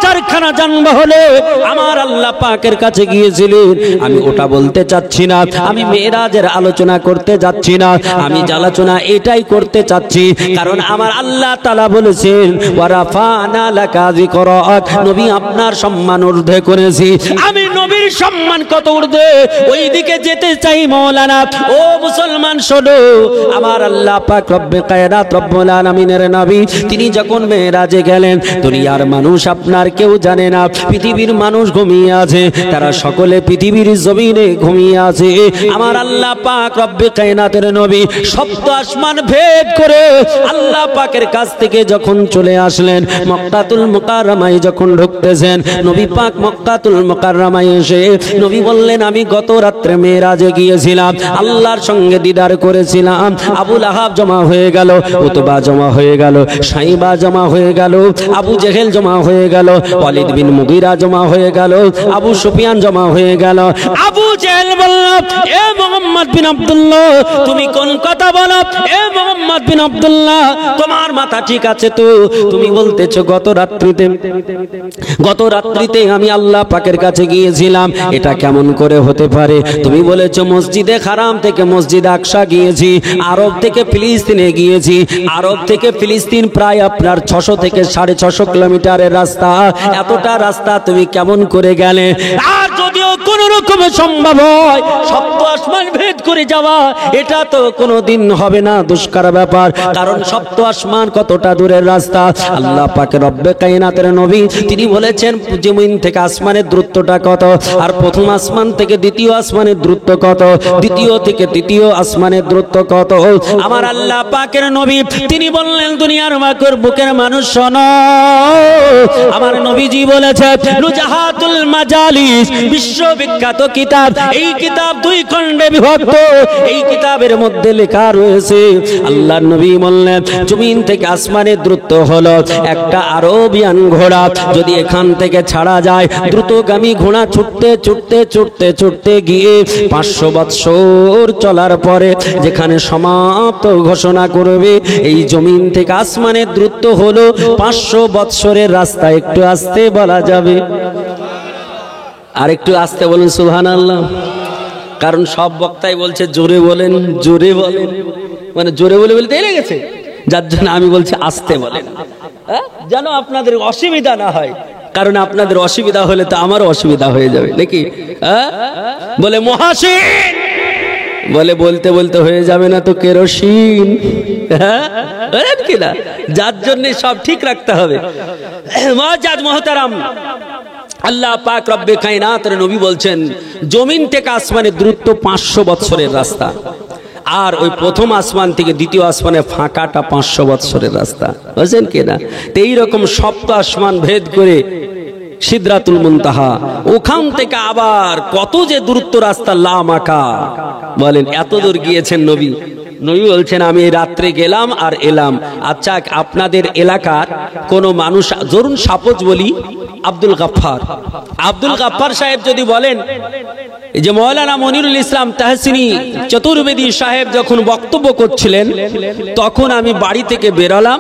চারখানা যানবাহনে আমার আল্লাহ পাকের কাছে গিয়েছিলেন। আমি ওটা বলতে চাচ্ছি না, আমি মেরাজের আলোচনা করতে যাচ্ছি না, আমি আলোচনা এটাই করতে চাচ্ছি, কারণ আমার আল্লাহ তাআলা বলেছেন, ওয়া রাফা'না লাকা যিকরাক, নবী আপনার সম্মান ঊর্ধ্বে করেছি। আমি নবীর সম্মান কত ঊর্ধ্বে, ওই দিকে যেতে চাই মাওলানা। ও মুসলমান শোনো, আমার আল্লাহ পাক রব্বে কায়নাত রব্বুল আলামিনের নবী তিনি যখন মেরাজে গেলেন, দুনিয়ার মানুষ আপনার কেউ জানে না, পৃথিবীর মানুষ ঘুমিয়ে আছে, তারা সকলে পৃথিবীর জমিনে ঘুমিয়ে আছে। আমার আল্লাহ পাক রব্বে কায়নাতের নবী সপ্ত আসমান ভেদ করে আল্লাহ পাকের কাছ থেকে যখন চলে আসলেন, মক্কাতুল মুকাররমায় যখন ঢুকতেছেন, নবী পাক মক্কাতুল মুকাররমায় এসে নবী বললেন, আমি গত রাত্রে মেরাজে গিয়েছিলাম, আল্লাহর সঙ্গে দিদার করেছিলাম। আবু লাহাব জমা হয়ে গেল, উতবা জমা হয়ে গেল, সাইবা জমা হয়ে গেল, আবু জেহেল জমা হয়ে গেল, ওয়ালিদ বিন মুগীরা জমা হয়ে গেল, আবু সুফিয়ান জমা হয়ে গেল। আবু জেহেল বলল, এ মুহাম্মদ বিন আব্দুল্লাহ, তুমি কোন কথা বলো? এ মুহাম্মদ বিন আব্দুল্লাহ, তোমার মাথা ঠিক আছে তো? তুমি বলতেছো গত রাত্রিতে আমি আল্লাহ পাকের কাছে গিয়েছিলাম, এটা কেমন করে হতে পারে? তুমি বলেছো মসজিদে হারাম থেকে মসজিদ আকসা গিয়েছি, আরব থেকে ফিলিস্তিনে গিয়েছি, আরব থেকে ফিলিস্তিন প্রায় আপনার 600 থেকে 650 কিলোমিটারের রাস্তা, এতটা রাস্তা তুমি কেমন করে গেলে? আর যদিও কোন রকমে সম্ভব হয় সপ্ত আসমান ভেদ করে যাওয়া, এটা তো কোনোদিন হবে না, দুষ্কার ব্যাপার, কারণ সপ্ত আসমান কতটা দূরের রাস্তা। আল্লাহ পাকের রব্বে কায়নাতের নবী তিনি বলেছেন, জমিন থেকে আসমানের দূরত্বটা কত, আর প্রথম আসমান থেকে দ্বিতীয় আসমানের দূরত্ব কত, দ্বিতীয় থেকে তৃতীয় আসমানের দূরত্ব কত। আমার আল্লাহ পাকের নবী তিনি বললেন, দুনিয়ার বুকের মানুষ শোনো, আমার নবীজি বলেছে, নুজাহাতুল মাজালিস বিশ্ববিখ্যাত কিতাব, এই কিতাব 2 খণ্ডে বিভক্ত, এই কিতাবের মধ্যে লেখা রয়েছে, আল্লাহর নবী বললেন, জমিন থেকে আসমানের দূরত্ব হলো একটা আরবিয়ান ঘোড়া, যদি এখান থেকে ছাড়া যায়, দ্রুতগামী ঘোড়া ছুটতে ছুটতে ছুটতে ছুটতে গিয়ে 500 বৎসর চলার পরে যেখানে সমাপ্ত ঘোষণা করবে, এই জমিন থেকে আসমানের দূরত্ব হলো 500 বৎসরের রাস্তা। একটু আস্তে বলা যাবে? আর একটু আস্তে বলুন সুবহানাল্লাহ, কারণ সব বক্তাই বলছে জোরে বলেন, জোরে বলেন, মানে জোরে বলে বলতে লেগেছে, যার জন্য আমি বলছি আস্তে বলেন, যেন আপনাদের অসুবিধা না হয়, কারণ আপনাদের অসুবিধা হলে তো আমারও অসুবিধা হয়ে যাবে নাকি? বলে মহাসিন, বলে বলতে বলতে হয়ে যাবে না তো কেরোসিন, কিনা, যার জন্য সব ঠিক রাখতে হবে। মুআজ্জাজ মুহতারাম, আল্লাহ পাক রব্বে কায়নাতের নবী বলছেন, জমিন থেকে আসমানের দূরত্ব 500 বৎসরের রাস্তা, আর ওই প্রথম আসমান থেকে দ্বিতীয় আসমানে ফাঁকাটা 500 বৎসরের রাস্তা, বুঝছেন কিনা? তো এইরকম সপ্ত আসমান ভেদ করে সিদরাতুল মুনতাহা, ওখান থেকে আবার কত যে দূরত্ব রাস্তা, লামাকা, বলেন এত দূর গিয়েছেন নবী। নবী বলছেন, আমি এই রাত্রে গেলাম আর এলাম। আচ্ছা, আপনাদের এলাকার কোন মানুষ, ধরুন সাপোজ বলি আব্দুল গাফফার সাহেব যদি বলেন, এই যে মৌলানা মনিরুল ইসলাম তাহসিনী চতুর্বেদী সাহেব যখন বক্তব্য করছিলেন তখন আমি বাড়ি থেকে বেরোলাম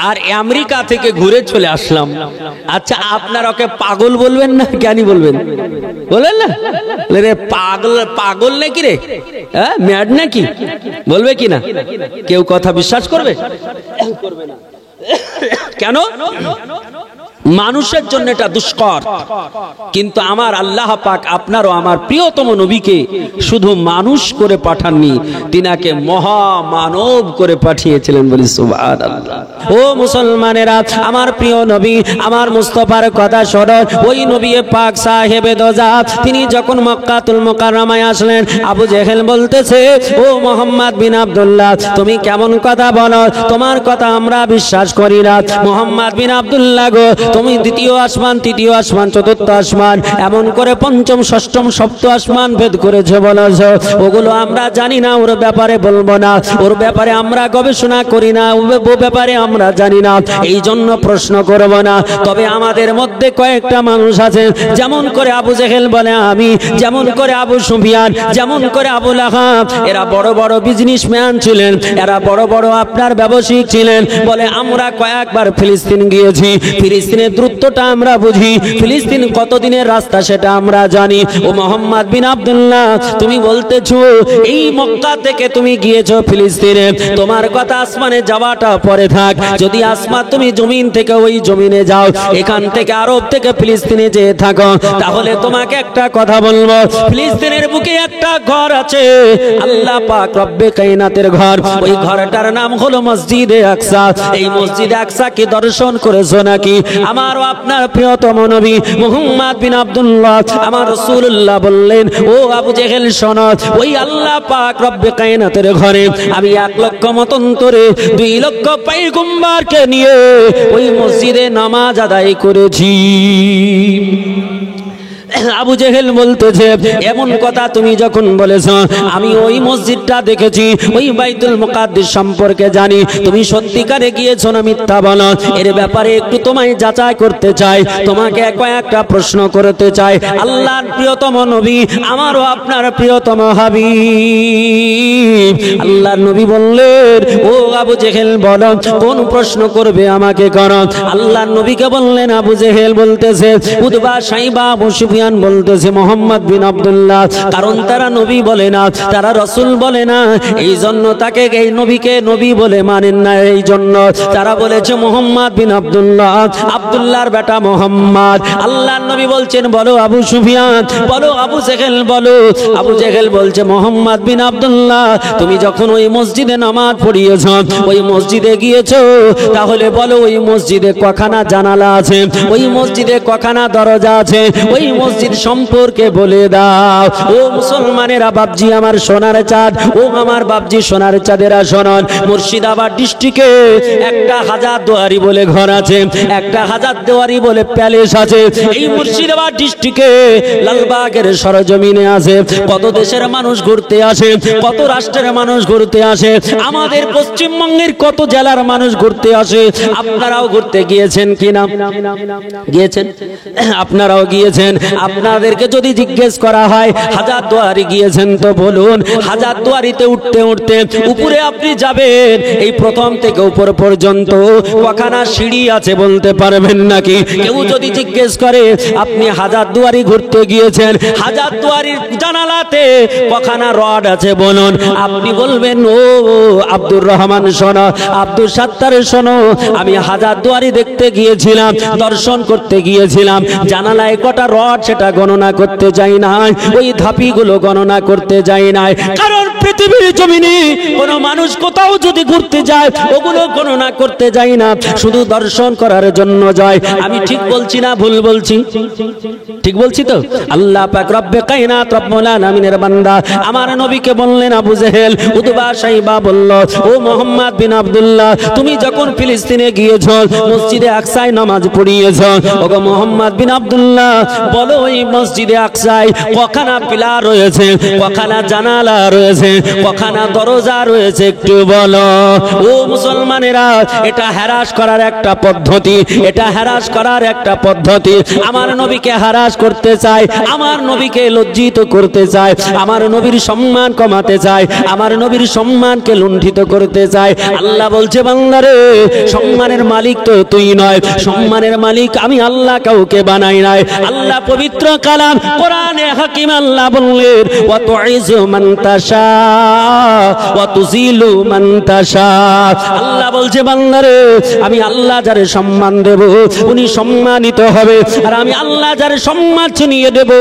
আর আমেরিকা থেকে ঘুরে চলে আসলাম। আচ্ছা, আপনারা ওকে পাগল বলবেন না জ্ঞানী বলবেন? বলবেন না? রে পাগল, পাগল নাকি রে, হ্যাঁ ম্যাড নাকি বলবে কি না? কেউ কথা বিশ্বাস করবে? করবে না। কেন? মানুষের জন্য এটা দুষ্কর, কিন্তু আমার আল্লাহ পাক আপনারও আমার প্রিয়তম নবীকে শুধু মানুষ করে পাঠাননি, তিনাকে মহামানব করে পাঠিয়েছিলেন। বলি সুবহানাল্লাহ। ও মুসলমানেরা, আমার প্রিয় নবী আমার মুস্তাফার কথা শোনো। ওই নবী পাক সাহেবে দোজাত তিনি যখন মক্কাতুল মুকাররমায় আসলেন, আবু জেহেল বলতেছে, ও মুহাম্মদ বিন আব্দুল্লাহ তুমি কেমন কথা বলো, তোমার কথা আমরা বিশ্বাস করি না। মুহাম্মদ বিন আব্দুল্লাহ গো, তুমি দ্বিতীয় আসমান, তৃতীয় আসমান, চতুর্থ আসমান, এমন করে পঞ্চম, ষষ্ঠম, সপ্তম আসমান ভেদ করেছে বলেছো, ওগুলো আমরা জানি না, ওর ব্যাপারে বলবো না, ওর ব্যাপারে আমরা গবেষণা করি না, ও ব্যাপারে আমরা জানি না, এই জন্য প্রশ্ন করব না। তবে আমাদের মধ্যে কয়েকটা মানুষ আছে, যেমন করে আবু জেহেল বলে আমি, যেমন করে আবু সুফিয়ান, যেমন করে আবু লাহাব, এরা বড় বড় বিজনেসম্যান ছিলেন, এরা বড় বড় আপনার ব্যবসায়িক ছিলেন। বলে আমরা কয়েকবার ফিলিস্তিন গিয়েছি, ফিলিস্তিনের দূরত্বটা আমরা বুঝি, ফিলিস্তিন কতদিনের রাস্তা সেটা আমরা জানি। ও মুহাম্মদ বিন আব্দুল্লাহ তুমি বলতেছো এই মক্কা থেকে তুমি গিয়েছো ফিলিস্তিনে, তোমার কথা আসমানে যাওয়াটা পরে থাক, যদি আসমান তুমি জমিন থেকে ওই জমিনে যাও, এখান থেকে আরব থেকে ফিলিস্তিনে যেয়ে থাকো, তাহলে তোমাকে একটা কথা বলবো, ফিলিস্তিনের বুকে একটা ঘর আছে, আল্লাহ পাক রব্বে কায়নাতের ঘর, ওই ঘরটার নাম হলো মসজিদে আকসা। এই মসজিদে আকসা কি দর্শন করেছো নাকি? আমারও আপনার প্রিয়তম নবী মুহাম্মদ বিন আব্দুল্লাহ আমার রাসূলুল্লাহ বললেন, ও আবু জেহেল শোনো, ওই আল্লাহ পাক রব্বে কায়নাতের ঘরে আমি 1 লক্ষ মতান্তরে 2 লক্ষ পয়গম্বরকে নিয়ে ওই মসজিদে নামাজ আদায় করেছি। আবু জেহেল বলতেছে, এমন কথা তুমি যখন বলেছ, আমি ওই মসজিদটা দেখেছি, ওই বাইতুল মুকাদ্দাস সম্পর্কে জানি, তুমি সত্যিকারে গিয়েছো না মিথ্যা বলো, এর ব্যাপারে একটু তোমায় যাচাই করতে চাই, তোমাকে কয়েকটা প্রশ্ন করতে চাই। আল্লাহর প্রিয়তম নবী আমারও আপনার প্রিয়তম হাবিব আল্লাহর নবী বললেন, ও আবু জেহেল বলো কোন প্রশ্ন করবে আমাকে করো। আল্লাহর নবীকে বললেন, আবু জেহেল বলতেছে, উতবা, সাইবা, আবু সুফিয়ান বলতেছে মুহাম্মদ বিন আব্দুল্লাহ, কারণ তারা নবী বলে না, তারা রাসূল বলে না, এই জন্য তাকে এই নবীকে নবী বলে মানেন না, এই জন্য তারা বলেছে মুহাম্মদ বিন আব্দুল্লাহ, আব্দুল্লাহর বেটা মুহাম্মদ। আল্লাহর নবী বলছেন, বলো আবু সুফিয়ান, বলো আবু জেহেল, বলো। আবু জেহেল বলছে, মুহাম্মদ বিন আব্দুল্লাহ তুমি যখন ওই মসজিদে নামাজ পড়িয়েছো, ওই মসজিদে গিয়েছো, তাহলে বলো ওই মসজিদে কখানা জানালা আছে, ওই মসজিদে কখানা দরজা আছে, ওই মসজিদ সম্পর্কে বলে দাও। ও মুসলমানেরা, বাপজি আমার সোনার চাঁদ, ও আমার বাপজি সোনার চাঁদেরা শোনন, মুর্শিদাবাদ ডিস্ট্রিক্টে একটা হাজারদুয়ারি বলে ঘর আছে, একটা হাজারদুয়ারি বলে প্যালেস আছে। এই মুর্শিদাবাদ ডিস্ট্রিক্টে লালবাগের সরজমিনে আছে, কত দেশের মানুষ ঘুরতে আসে, কত রাষ্ট্রের মানুষ ঘুরতে আসে, আমাদের পশ্চিমবঙ্গের কত জেলার মানুষ ঘুরতে আসে। আপনারাও ঘুরতে গিয়েছেন কিনা? গিয়েছেন? আপনারাও গিয়েছেন। আপনাদেরকে যদি জিজ্ঞেস করা হয় হাজারদুয়ারি গিয়েছেন তো বলুন, হাজারদুয়ারিতে উঠতে উঠতে উপরে আপনি যাবেন, এই প্রথম থেকে উপর পর্যন্ত কখানা সিঁড়ি আছে বলতে পারবেন নাকি? কেউ যদি জিজ্ঞেস করে আপনি হাজারদুয়ারি ঘুরতে গিয়েছেন, হাজারদুয়ারির জানালাতে কখানা রড আছে বলুন, আপনি বলবেন, ও আব্দুর রহমান শোনো, আব্দুল সাত্তার শোনো, আমি হাজারদুয়ারি দেখতে গিয়েছিলাম, দর্শন করতে গিয়েছিলাম, জানালায় কটা রড সেটা গণনা করতে যাই নাই, ওই ধাপিগুলো গণনা করতে যাই নাই, কারণ পৃথিবীর জমিনে কোন মানুষ কোথাও যদি ঘুরতে যায় ওগুলো গণনা করতে যাই না, শুধু দর্শন করার জন্য যায়। আমি ঠিক বলছি না ভুল বলছি? ঠিক বলছি তো? আল্লাহ পাক রব্বে কায়নাত রব্বুল আলামিনের বান্দা আমার নবীকে বললেন, আবু জেহেল, উতবা, সাইবা বলল, ও মুহাম্মদ বিন আব্দুল্লাহ তুমি যখন ফিলিস্তিনে গিয়েছো, মসজিদে আকসায় নামাজ পড়িয়েছো, ওগো মুহাম্মদ বিন আব্দুল্লাহ বলো ওই মসজিদে আকসায় কখানা পিলার রয়েছে, কখানা জানালা রয়েছে, কখানা দরজা রয়েছে একটু বলো ও মুসলমানেরা। এটা হ্যারাস করার একটা পদ্ধতি, এটা হ্যারাস করার একটা পদ্ধতি। আমার নবীকে হ্যারাস করতে চায়, আমার নবীকে লজ্জিত করতে চায়, আমার নবীর সম্মান কমাতে চায়, আমার নবীর সম্মানকে লুণ্ঠিত করতে চায়। আল্লাহ বলছে বান্দারে, সম্মানের মালিক তো তুই নয়, সম্মানের মালিক আমি আল্লাহ, কাউকে বানাই নাই। আল্লাহ পবিত্র কালাম কোরআনে হাকিম আল্লাহ বললেন, ওয়া তুইযু মান তাশা ওয়া তুযিলু মান তাশা। আল্লাহ বলছে বান্দারে, আমি আল্লাহ যারে সম্মান দেব উনি সম্মানিত হবে, আর আমি আল্লাহ যারে সম্মান ছিনিয়ে দেব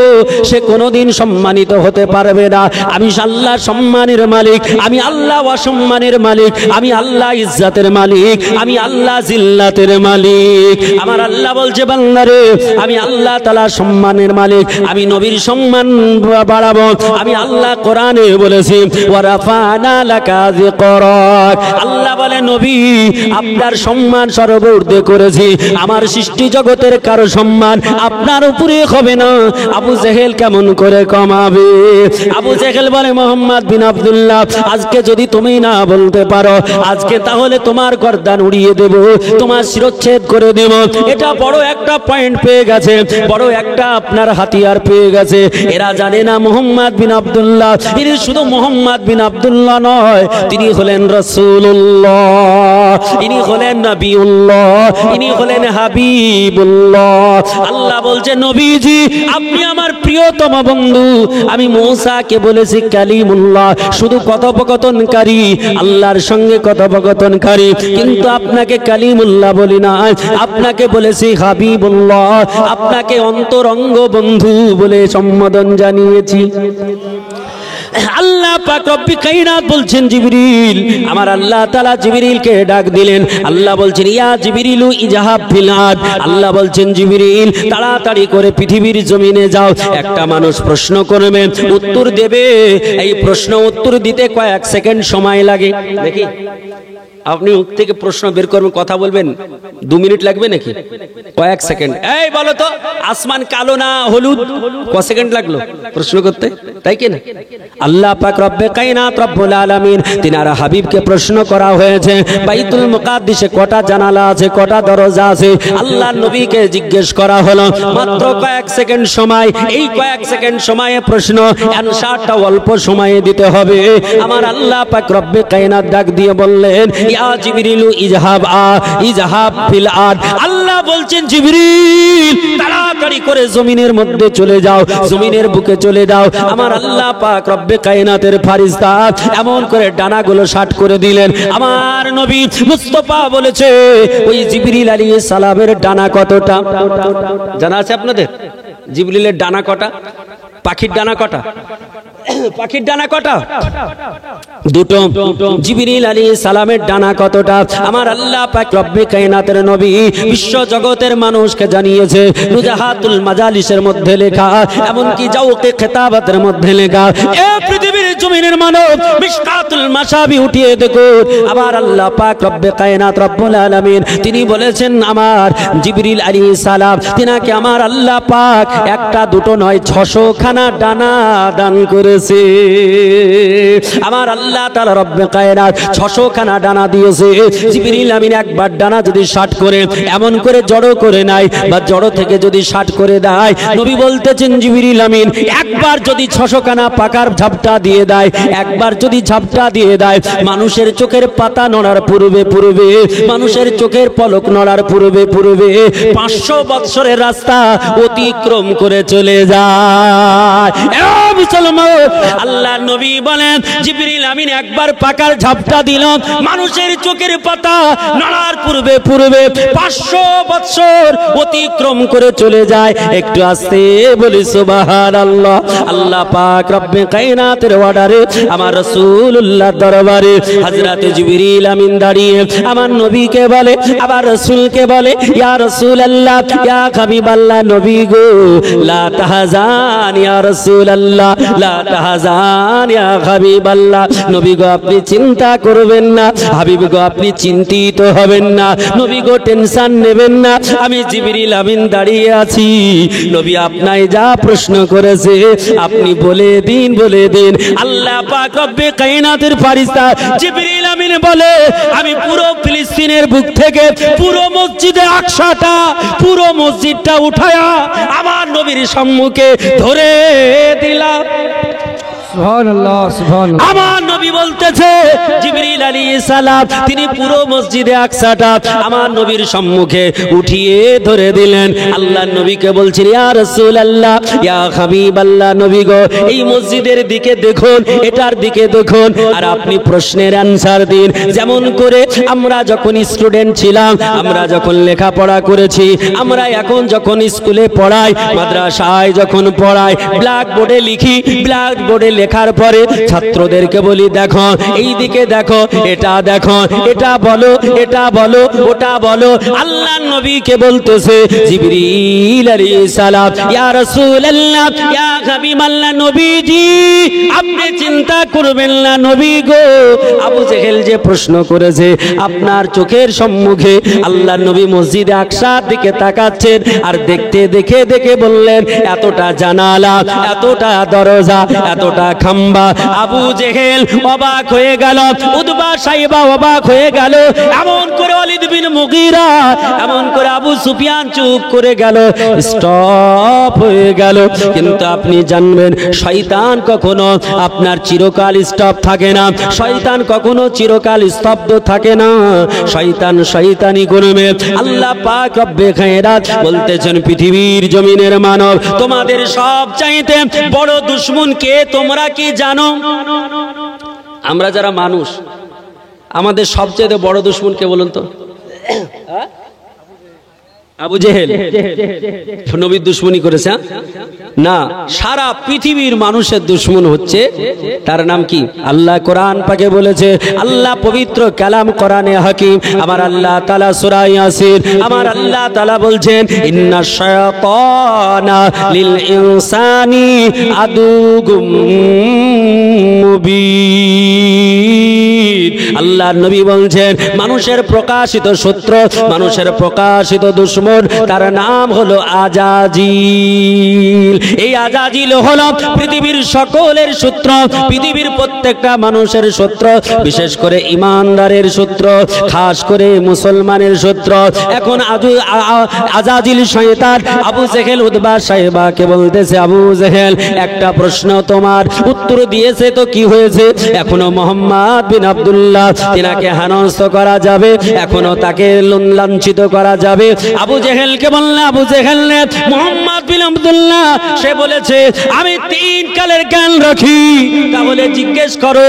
সে কোনোদিন সম্মানিত হতে পারবে না। আমি আল্লাহ সম্মানের মালিক, আমি আল্লাহ অসম্মানের মালিক, আমি আল্লাহ ইজ্জতের মালিক, আমি আল্লাহ জিল্লাতের মালিক। আমার আল্লাহ বলছে বান্দারে, আমি আল্লাহ তাআলা সম্মানের মালিক, আমি নবীর সম্মান বাড়াবো। আমি আল্লাহ কোরআনে বলেছি, ওয়া রাফা'না লাকা যিকরাক। আল্লাহ বলে নবী আপনার সম্মান সর্বঊর্ধ্বে করেছি। আমার সৃষ্টি জগতের কারো সম্মান আপনার উপরে হবে না। আবু জেহেল কেমন করে কমাবে? আবু জেহেল বলে, মোহাম্মদ বিন আব্দুল্লাহ আজকে যদি তুমি না বলতে পারো, আজকে তাহলে তোমার গর্দান উড়িয়ে দেব, তোমার শিরচ্ছেদ করে দেব। এটা বড় একটা পয়েন্ট পেয়ে গেছে, বড় একটা আপনার হাতিয়ার পেয়ে গেছে। এরা জানে না মোহাম্মদ বিন আব্দুল্লাহ তিনি শুধু মোহাম্মদ বিন আব্দুল্লাহ নয়, তিনি হলেন রাসূলুল্লাহ, ইনি হলেন নবিউল্লাহ, ইনি হলেন হাবিবুল্লাহ। আল্লাহ বলছে নবীজি আপনি আমার প্রিয়তম বন্ধু। আমি মূসাকে বলেছি কালিমুল্লাহ, শুধু কথোপকথনকারী, আল্লাহর সঙ্গে কথোপকথনকারী, কিন্তু আপনাকে কালিমুল্লাহ বলি না, আপনাকে বলেছি হাবিবুল্লাহ, আপনাকে অন্তরঙ্গ বন্ধু বলে সম্বোধন জানিয়েছি। আল্লাহ পাক রব্বি কায়নাত বলছেন জিবরিল, আমার আল্লাহ তাআলা জিবরিলকে ডাক দিলেন। আল্লাহ বলছেন ইয়া জিবরিলু ইজহাব ফিল আরদ। আল্লাহ বলছেন জিবরিল তাড়াতাড়ি করে পৃথিবীর জমিনে যাও। একটা মানুষ প্রশ্ন করবে, উত্তর দেবে, এই প্রশ্ন উত্তর দিতে কয়েক সেকেন্ড সময় লাগে। দেখি আপনি মুখ থেকে প্রশ্ন বের করবেন, কথা বলবেন, 2 মিনিট লাগবে নাকি? কয়েক সেকেন্ড। এই বলো তো আসমান কালো না হলুদ? ক সেকেন্ড লাগলো প্রশ্ন করতে, তাই কি না? আল্লাহ পাক রব্বে কায়নাত রব্বুল আলামিন তিনার হাবিবকে প্রশ্ন করা হয়েছে, বাইতুল মুকাদ্দিসে কটা জানালা আছে, কটা দরজা আছে? আল্লাহর নবীকে জিজ্ঞেস করা হলো, মাত্র কয়েক সেকেন্ড সময়। এই কয়েক সেকেন্ড সময়ে প্রশ্ন, অ্যানসারটা অল্প সময়ে দিতে হবে। আমার আল্লাহ পাক রব্বে কায়নাত ডাক দিয়ে বললেন, ইয়া জিবরিলু ইজহাব ফিল আরদ। আল্লাহ বলছেন জিবরিল তাড়াতাড়ি করে জমিনের মধ্যে চলে যাও, জমিনের বুকে চলে যাও। আমার আল্লাহ পাক রব্বে কায়নাতের ফারিস্তা এমন করে ডানাগুলো শাট করে দিলেন। আমার নবী মুস্তাফা বলেছে ওই জিবরিল আলাইহিস সালামের ডানা কতটা জানা আছে আপনাদের? জিবরিলের ডানা কটা? পাখির ডানা কটা? পাখির ডানা কটা? দুটো। জিবরিল আলাইহিস সালামের ডানা কতটা? আমার আল্লাহ পাক রব্বে কায়নাতের নবী বিশ্ব জগতের মানুষকে জানিয়েছে, নুজাহাতুল মাজালিসের মধ্যে লেখা, এমনকি জাওকে খেতাবাতের মধ্যে লেখা। এ পৃথিবীর জমিনের মানব মিশকাতুল মাসাবি উঠিয়ে দেখো, আমার আল্লাহ পাক রব্বে কায়নাত রব্বুল আলামিন তিনি বলেছেন আমার জিবরিল আলাইহিস সালাম তিনাকে আমার আল্লাহ পাক একটা দুটো নয় 600 খানা ডানা দান করেছে। আমার আল্লাহ তাআলা রব্বে কায়নাত 600 খানা ডানা দিয়েছে। জিবরিল আমিন একবার ডানা যদি শাট করে এমন করে জড়ো করে নাই, বা জড়ো থেকে যদি শাট করে দেয়, নবী বলতেছেন জিবরিল আমিন একবার যদি 600 খানা পাকার ঝাপটা দিয়ে দেয়, একবার যদি ঝাপটা দিয়ে দেয়, মানুষের চোখের পাতা নড়ার পূর্বে পূর্বে, মানুষের চোখের পলক নড়ার পূর্বে পূর্বে 500 বৎসরের রাস্তা অতিক্রম করে চলে যায়। আল্লাহ নবী বলেন জিবরিল আমিন একবার পাকার ঝাপটা দিল, মানুষের চোখের পাতা নড়ার পূর্বে পূর্বে 500 বৎসর অতিক্রম করে চলে যায়। একটু আস্তে বলি সুবহানাল্লাহ। আল্লাহ পাক রব্বে কায়নাতের অর্ডারে আমার রাসূলুল্লাহ দরবারে হযরত জিবরিল আমিন দাঁড়িয়ে আমার নবীকে বলে, আবার রাসূলকে বলে, ইয়া রাসূলুল্লাহ, ইয়া হাবিবাল্লাহ, নবী গো লা তাহজান ইয়া রাসূলুল্লাহ, হাবিবাল্লাহ লা তাহজান ইয়া হাবিবাল্লাহ, নবী গো আপনি চিন্তা করবেন না, হাবিব গো আপনি চিন্তিত হবেন না, নবী গো টেনশন নেবেন না, আমি জিবরিল আমিন দাঁড়িয়ে আছি। নবী আপনায় যা প্রশ্ন করেছে আপনি বলে দিন, বলে দিন। আল্লাহ পাক রব্বে কায়নাতের ফেরেশতা জিবরিল আমিন বলে, আমি পুরো ফিলিস্তিনের বুক থেকে পুরো মসজিদে আকসাটা, পুরো মসজিদটা উঠায়া আমার নবীর সম্মুখে ধরে দিলাম। সুবহানাল্লাহ, সুবহানাল্লাহ। আমার নবী বলতেছে জিবরিল আলাইহিস সালাম তিনি পুরো মসজিদে আকসাটা আমার নবীর সম্মুখে উঠিয়ে ধরে দিলেন। আল্লাহর নবীকে বলছেন, ইয়া রাসূলুল্লাহ, ইয়া হাবিবাল্লাহ, নবী গো এই মসজিদের দিকে দেখুন, এটার দিকে দেখুন, আর আপনি প্রশ্নের অ্যানসার দিন। যেমন করে আমরা যখন স্টুডেন্ট ছিলাম, আমরা যখন লেখাপড়া করেছি, আমরা এখন যখন স্কুলে পড়াই, মাদ্রাসায় যখন পড়াই, ব্ল্যাক বোর্ডে লিখি, ব্ল্যাক বোর্ডে লেখার পরে ছাত্রদেরকে বলি, দেখো এই দিকে দেখো, এটা দেখো, এটা বলো, এটা বলো, ওটা বলো। আল্লাহর নবীকে বলতেছে জিবরিল আলাইহিস সালাম, ইয়া রাসূলুল্লাহ, ইয়া হাবিবাল্লাহ, নবীজি আপনি চিন্তা করবেন না, নবী গো আবু জেহেল যে প্রশ্ন করেছে আপনার চোখের সম্মুখে আল্লাহর নবী মসজিদে আকসার দিকে তাকাচ্ছেন, আর দেখতে দেখে দেখে বললেন, এতটা জানালা, এতটা দরজা, এতটা খাম্বা। আবু জেহেল অবাক হয়ে গেল, উতবা সাইবা অবাক হয়ে গেল, এমন করে ওয়ালিদ বিন মুগীরা, এমন করে আবু সুফিয়ান চুপ করে গেল, স্টপ হয়ে গেল। কিন্তু আপনি জানবেন শয়তান কখনো আপনার চিরকাল স্টপ থাকে না, শয়তান কখনো চিরকাল স্তব্ধ থাকে না, শয়তান শয়তানি করবে। আল্লাহ পাক রব্বে খায়রাত বলতেছেন, পৃথিবীর জমিনের মানব তোমাদের সব চাইতে বড় দুশমন কে তোমরা কি জানো? আমরা যারা মানুষ, আমাদের সবচেয়ে বড় দুশমন কে বলুন তো? আবু জেহেল নবীর দুশমনি করেছে না, সারা পৃথিবীর মানুষের দুশমন হচ্ছে, তার নাম কি? আল্লাহ কোরআন পাকে বলেছে, আল্লাহ পবিত্র কালাম কোরআনে হাকিম, আমার আল্লাহ তাআলা সূরা ইয়াসিন, আমার আল্লাহ তাআলা বলছেন, ইন্নাশ শায়াতানা লিল ইনসানি আদুগুম মুবিন। আল্লাহর নবী বলছেন, মানুষের প্রকাশিত শত্রু, মানুষের প্রকাশিত দুশমন, তার নাম হলো আজাজিল। এই আজাজিল হলো পৃথিবীর সকলের শত্রু, পৃথিবীর প্রত্যেকটা মানুষের শত্রু, বিশেষ করে ইমানদারের শত্রু, খাস করে মুসলমানের শত্রু। এখন আজাজিল শয়তান আবু জেহেল উতবা সাইবাকে বলতেছে, আবু জেহেল একটা প্রশ্ন তোমার, উত্তর দিয়েছে তো কি হয়েছে? এখনো মোহাম্মদ বিন আব্দুল্লাহ তিনাকে হেনস্থ করা যাবে, এখনো তাকে লাঞ্ছিত করা যাবে। আবু জেহেলকে বললে, আবু জেহেল মোহাম্মদ বিন আব্দুল্লাহ সে বলেছে আমি 3 কালের জ্ঞান রাখি, তাহলে জিজ্ঞেস করো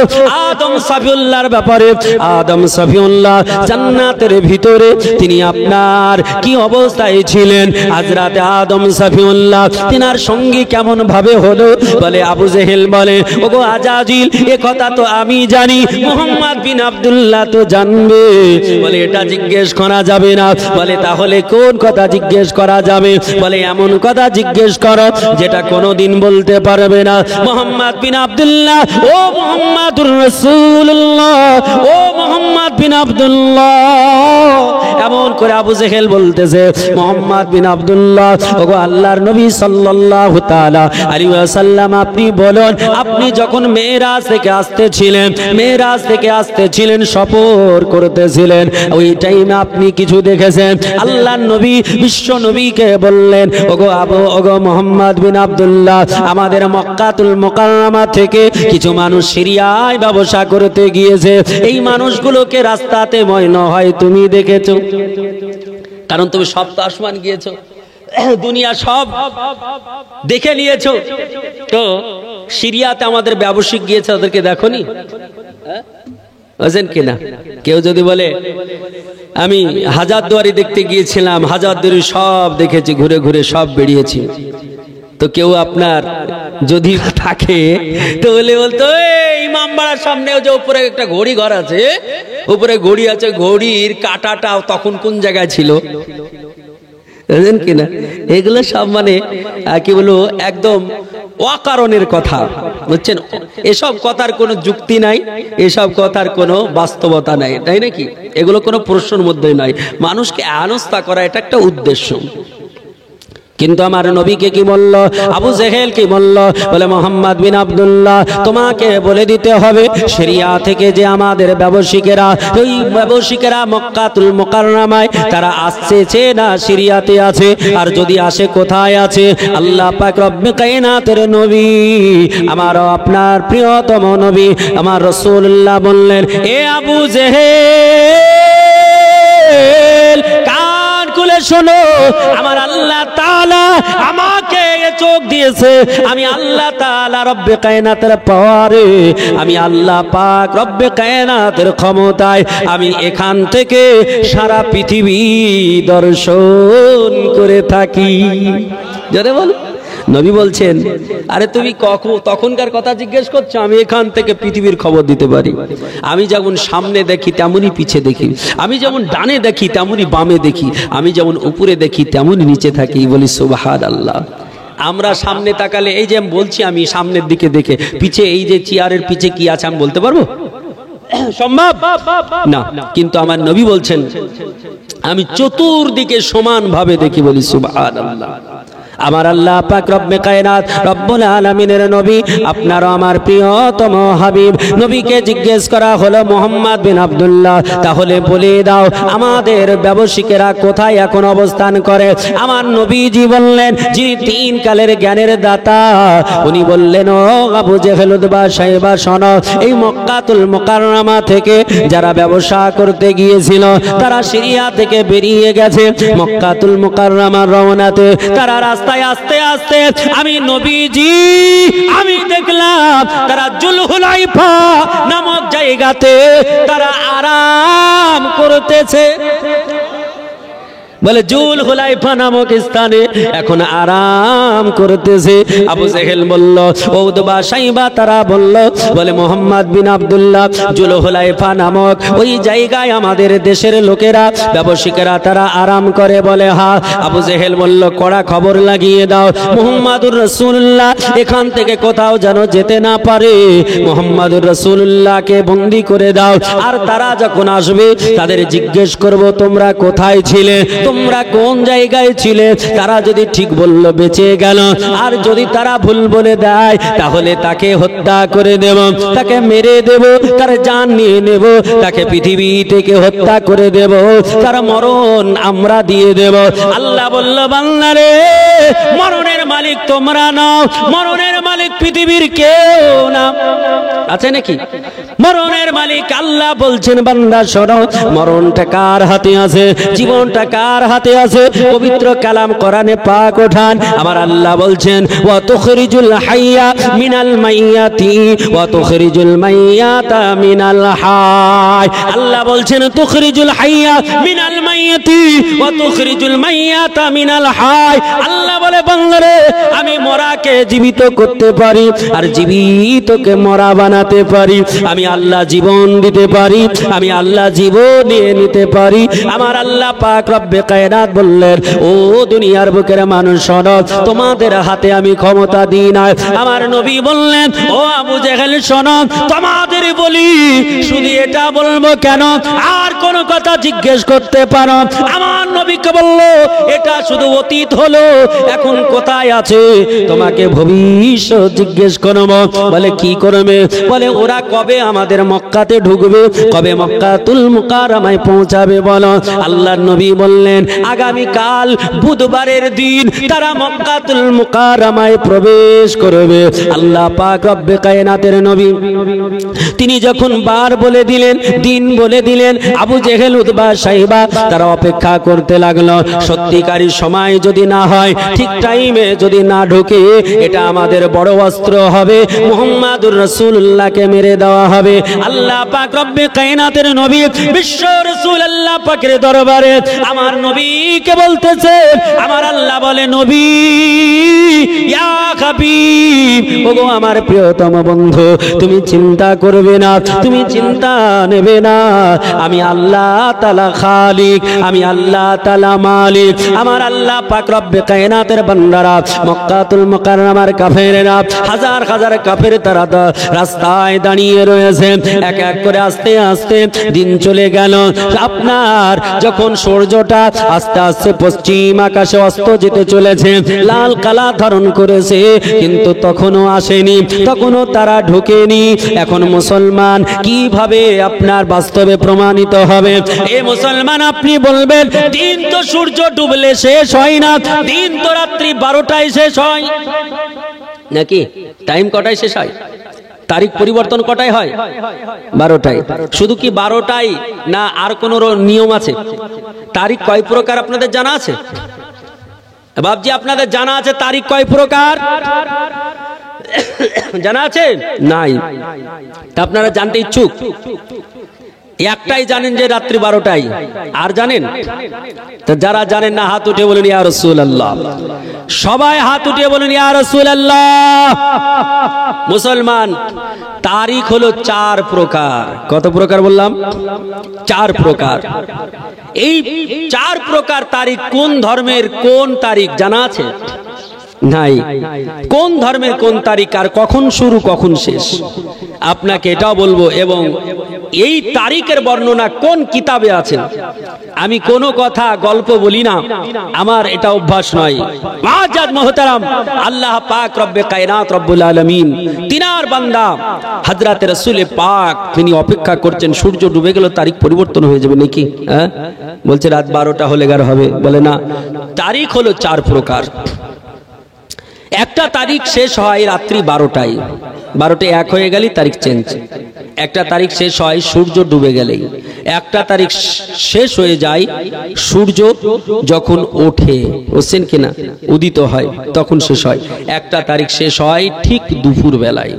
আদম সফিউল্লাহর ব্যাপারে। আদম সফিউল্লাহ জান্নাতের ভিতরে তিনি আপনার কি অবস্থায় ছিলেন? হযরত আদম সফিউল্লাহ তিনার সঙ্গী কেমন ভাবে হলো? বলে আবু জেহেল বলে, ওগো আজাজিল এ কথা তো আমি জানি, মোহাম্মদ বিন আব্দুল্লাহ তো জানবে। বলে এটা জিজ্ঞেস করা যাবে না। বলে তাহলে কোন কথা জিজ্ঞেস করা যাবে? বলে এমন কথা জিজ্ঞেস করো যেটা কোনোদিন বলতে পারবে না মোহাম্মদ বিন আব্দুল্লাহ, ও মুহাম্মাদুর রাসূলুল্লাহ, ও মুহাম্মদ বিন আব্দুল্লাহ। এমন করে আবু জেহেল বলতেছে, মুহাম্মদ বিন আব্দুল্লাহ, ওগো আল্লাহর নবী সাল্লাল্লাহু তাআলা আলাইহি ওয়াসাল্লাম আপনি বলুন, আপনি যখন মেরাজ থেকে আসতেছিলেন, মেরাজ থেকে আসতেছিলেন, সফর করতেছিলেন, ওই টাইমে আপনি কিছু দেখেছেন? আল্লাহর নবী বিশ্ব নবীকে বললেন, ওগো মুহাম্মদ বিন আব্দুল্লাহ, আমাদের মক্কাতুল মুকাররমা থেকে কিছু মানুষ সিরিয়ায় ব্যবসা করতে গিয়েছে, এই মানুষগুলোকে রাস্তাতে ময়না হয় তুমি দেখেছো? কারণ তুমি সব তো আসমান গিয়েছো, দুনিয়া সব দেখে নিয়েছো, তো সিরিয়াতে আমাদের ব্যবসায়িক গিয়েছে, ওদেরকে দেখোনি? বুঝেন কিনা? কেউ যদি বলে আমি হাজারদুয়ারি দেখতে গিয়েছিলাম, হাজারদুয়ারি সব দেখেছি, ঘুরে ঘুরে সব বেরিয়েছি, তো কেউ আপনার যদি থাকে তো বলতো ইমামবাড়ার সামনে যে উপরে একটা ঘড়ি ঘর আছে, উপরে ঘড়ি আছে, ঘড়ির কাঁটাটা তখন কোন জায়গায় ছিল? বুঝলেন কিনা? এগুলো সব মানে কি বলবো, একদম অকারণের কথা, বুঝছেন? এসব কথার কোনো যুক্তি নাই, এসব কথার কোনো বাস্তবতা নাই, তাই নাকি? এগুলো কোনো প্রশ্নের মধ্যে নাই। মানুষকে হেনস্থা করা এটা একটা উদ্দেশ্য। কিন্তু আমার নবীকে কি বলল? আবু জেহেল কি বলল? বলে মোহাম্মদ বিন আব্দুল্লাহ, তোমাকে বলে দিতে হবে শরিয়া থেকে যে আমাদের ব্যবসায়িকেরা, ওই ব্যবসায়িকেরা মক্কাতুল মুকাররমায় তারা আসছে না শরিয়াতে আছে, আর যদি আসে কোথায় আছে? আল্লাহ পাক রব্বে কায়নাতের নবী, আমার আপনার প্রিয়তম নবী আমার রাসূলুল্লাহ বললেন, এ আবু জেহেল কান খুলে শোনো, আমার আল্লাহ তাআলা আমাকে চোখ দিয়েছে, আমি আল্লাহ তাআলা রব্বে কায়নাতের পাওয়ারে, আমি আল্লাহ পাক রব্বে কায়নাতের ক্ষমতায় আমি এখান থেকে সারা পৃথিবী দর্শন করে থাকি। জোরে বল। নবী বলছেন, আরে তুমি তখনকার কথা জিজ্ঞেস করছো? আমি এখান থেকে পৃথিবীর খবর দিতে পারি। আমি যেমন সামনে দেখি তেমনই পিছে দেখি, আমি যেমন ডানে দেখি তেমনই বামে দেখি, আমি যেমন উপরে দেখি তেমনই নিচে থাকি। বলি সুবহানাল্লাহ। আমরা সামনে তাকালে, এই যে আমি বলছি, আমি সামনের দিকে দেখে পিছে, এই যে চেয়ারের পিছে কি আছে আমি বলতে পারবো? সম্ভব না। কিন্তু আমার নবী বলছেন, আমি চতুর্দিকে সমানভাবে দেখি। বলি সুবহানাল্লাহ। আমার আল্লাহ পাক রব্বে কায়নাত রব্বুল আলামিনের নবী, আপনারও আমার প্রিয়তম হাবিব নবীকে জিজ্ঞেস করা হলো, মুহাম্মদ বিন আব্দুল্লাহ, তাহলে বলে দাও আমাদের ব্যবসায়িকেরা কোথায় এখন অবস্থান করে? আমার নবীজি বললেন, যিনি তিন কালের জ্ঞানের দাতা, উনি বললেন, ও আবু জেহেল উতবা সাহেবা শোনো, এই মক্কাতুল মুকাররমা থেকে যারা ব্যবসা করতে গিয়েছিল তারা সিরিয়া থেকে বেরিয়ে গেছে, মক্কাতুল মুকাররমার রওনাতে তারা আস্তে আস্তে আমি নবীজি আমি দেখলাম তারা জুলহুলাইফা নামক জায়গাতে তারা আরাম করতেছে। বলে জুলহুলাইফা নামক স্থানে এখন আরাম করতেছে। আবু জেহেল বলল, উতবা সাইবা তারা বলল, বলে মোহাম্মদ বিন আব্দুল্লাহ, জুলহুলাইফা নামক ওই জায়গায় আমাদের দেশের লোকেরা ব্যবসায়িকেরা তারা আরাম করে। বলে হ্যাঁ। আবু জেহেল বলল, কড়া খবর লাগিয়ে দাও, মুহাম্মাদুর রাসূলুল্লাহ এখান থেকে কোথাও যেন যেতে না পারে, মুহাম্মাদুর রাসূলুল্লাহকে বন্দী করে দাও, আর তারা যখন আসবে তাদের জিজ্ঞেস করব তোমরা কোথায় ছিলে, তোমরা কোন জায়গায় ছিলে। তারা যদি ঠিক বলল বেঁচে গেল, আর যদি তারা ভুল বলে দেয় তাহলে তাকে হত্যা করে দেব, তাকে মেরে দেব, তার জান নিয়ে নেব, তাকে পৃথিবী থেকে হত্যা করে দেব, তার মরণ আমরা দিয়ে দেব। আল্লাহ বলল, বান্দারে মরণের মালিক তোমরা নাও, মরণের মালিক পৃথিবীর কেউ না। আছে নাকি? মরণের মালিক আল্লাহ বলছেন, বান্দা শোনো, মরণটা কার হাতে আছে, জীবনটা কার হাতে আছে? পবিত্র কালাম কোরআনে পাক ওঠান, আমার আল্লাহ বলছেন, ওয়া তুখরিজুল হাইয়া মিনাল মাইয়াতি ওয়া তুখরিজুল মাইয়াতা মিনাল হাই। আল্লাহ বলছেন, তুখরিজুল হাইয়া মিনাল মাইয়াতি ওয়া তুখরিজুল মাইয়াতা মিনাল হাই। আল্লাহ বলে, বান্দারে আমি মরাকে জীবিত করতে পারি, আর জীবিতকে মরা বানাতে পারি। আমি আল্লাহ জীবন দিতে পারি, আমি আল্লাহ জীবন নিয়ে নিতে পারি। আমার আল্লাহ পাক রব্বে কায়নাত বললেন, ও দুনিয়ার বুকের মানুষ শোনো, তোমাদের হাতে আমি ক্ষমতা দিই না। আমার নবী বললেন, ও আবু জেহেল শোনো, তোমাদের বলি, শুধু এটা বলবো কেন, আর কোন কথা জিজ্ঞেস করতে পারো? আমার নবীকে বলল, এটা শুধু অতীত হলো, এখন কোথায় আছে তোমাকে ভবিষ্যৎ জিজ্ঞেস করব। বলে কি করবে? বলে ওরা কবে আমাদের মক্কাতে ঢুকবে, কবে মক্কাতুল মুকাররমায় পৌঁছাবে বলো। আল্লাহর নবী বললেন, আগামী কাল বুধবারের দিন তারা মক্কাতুল মুকাররমায় প্রবেশ করবে। আল্লাহ পাক রব্বে কায়নাতের নবী তিনি যখন বার বলে দিলেন, দিন বলে দিলেন, আবু জেহেল উতবা সাইবা তারা অপেক্ষা করতে লাগলো। সত্যিকারী সময় যদি না হয়, ঠিক টাইমে যদি না ঢোকে, এটা আমাদের বড় অস্ত্র হবে, মুহাম্মাদুর রাসূলুল্লাহকে মেরে দেওয়া হবে। আল্লাহ পাক রব্বে কায়নাতের নবী বিশ্ব রাসূল আল্লাহ পাকের দরবারে আমার নবীকে বলতেছে, আমার আল্লাহ বলে, নবী ইয়া হাবিব, ওগো আমার প্রিয়তম বন্ধু, তুমি চিন্তা করবে না, তুমি চিন্তা নেবে না। আমি আল্লাহ তাআলা খালিক, আমি আল্লাহ তাআলা মালিক। আমার আল্লাহ পাক রব্বে কায়নাতের বান্দারা, মক্কাতুল মুকাররমার কাফেরেরা, হাজার হাজার কাফের তারা রাস্তায় দাঁড়িয়ে রয়েছে। এক এক করে আস্তে আস্তে দিন চলে গেল। আপনার যখন সূর্যটা আস্তে আস্তে পশ্চিম আকাশে অস্ত যেতে চলেছে, লাল কালা ধারণ করেছে, কিন্তু তখনও আসেনি, তখনও তারা ঢোকেনি। এখন মুসলমান কিভাবে আপনার বাস্তবে প্রমাণিত হবে? এ মুসলমান, আপনি বলবেন দিন তো সূর্য ডুবলে শেষ হয় না, দিন তো রাত্রি 12টায় শেষ হয় নাকি? টাইম কটায় শেষ হয়? তারিখ পরিবর্তন কটায় হয়? 12টায়। শুধু কি 12টায় না আর কোনো নিয়ম আছে? তারিখ কয় প্রকার আপনাদের জানা আছে? বাবজি, আপনাদের জানা আছে তারিখ কয় প্রকার? জানা আছে? নাই। তা আপনারা জানতে ইচ্ছুক? একটাই জানেন যে রাত্রি 12টায়, আর জানেন? তো যারা জানেন না হাত উঠে বলেন ইয়া রাসূলুল্লাহ। সবাই হাত উঠে বলেন ইয়া রাসূলুল্লাহ। মুসলমান, তারিখ হলো 4 প্রকার। কত প্রকার বললাম? 4 প্রকার। এই 4 প্রকার তারিখ কোন ধর্মের কোন তারিখ জানা আছে? নাই। কোন ধর্মের কোন তারিখ আর কখন শুরু কখন শেষ আপনাকে এটাও বলবো, এবং এই তারিখের বর্ণনা কোন কিতাবে আছে। আমি কোনো কথা গল্প বলি না, আমার এটা অভ্যাস নয়। মুআজ্জাজ মুহতারাম, আল্লাহ পাক রব্বে কায়নাত রব্বুল আলামিন, তিনার বান্দা হযরত রাসূল পাক, তিনি অপেক্ষা করছেন সূর্য ডুবে গেল তারিখ পরিবর্তন হয়ে যাবে নাকি। হ্যাঁ, বলছে রাত 12টা হলে গার হবে, বলে না। তারিখ হলো 4 প্রকার। একটা তারিখ শেষ হয় রাত্রি 12টায়, 12টা 1 হয়ে গেলেই তারিখ চেঞ্জ। একটা তারিখ শেষ হয় সূর্য ডুবে গেলেই। একটা তারিখ শেষ হয়ে যায় সূর্য যখন ওঠে, বুঝছেন কিনা, উদিত হয়, তখন শেষ হয়। একটা তারিখ শেষ হয় ঠিক দুপুর বেলায়।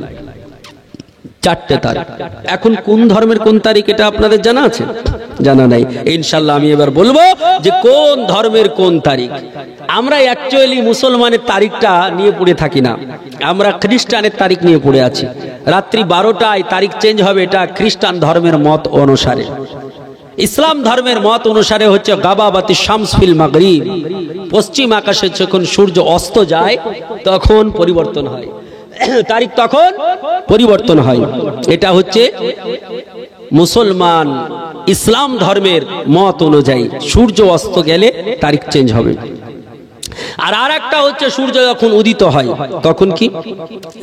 4টে তারিখ। এখন কোন ধর্মের কোন তারিখ এটা আপনাদের জানা আছে? জানা নাই। ইনশাআল্লাহ আমি এবার বলবো যে কোন ধর্মের কোন তারিখ। আমরা অ্যাকচুয়ালি মুসলমানের তারিখটা নিয়ে পড়ে থাকি না, আমরা খ্রিস্টানের তারিখ নিয়ে পড়ে আছি। রাত্রি 12টায় তারিখ চেঞ্জ হবে, এটা খ্রিস্টান ধর্মের মত অনুসারে। ইসলাম ধর্মের মত অনুসারে হচ্ছে গাবাবাতি শামস ফিল মাগরিব, পশ্চিম আকাশে যখন সূর্য অস্ত যায় তখন পরিবর্তন হয় তারিখ, তখন পরিবর্তন হয়। এটা হচ্ছে মুসলমান ইসলাম ধর্মের মত অনুযায়ী সূর্য অস্ত গেলে তারিখ চেঞ্জ হবে। আর আরেকটা হচ্ছে সূর্য যখন উদিত হয় তখন কি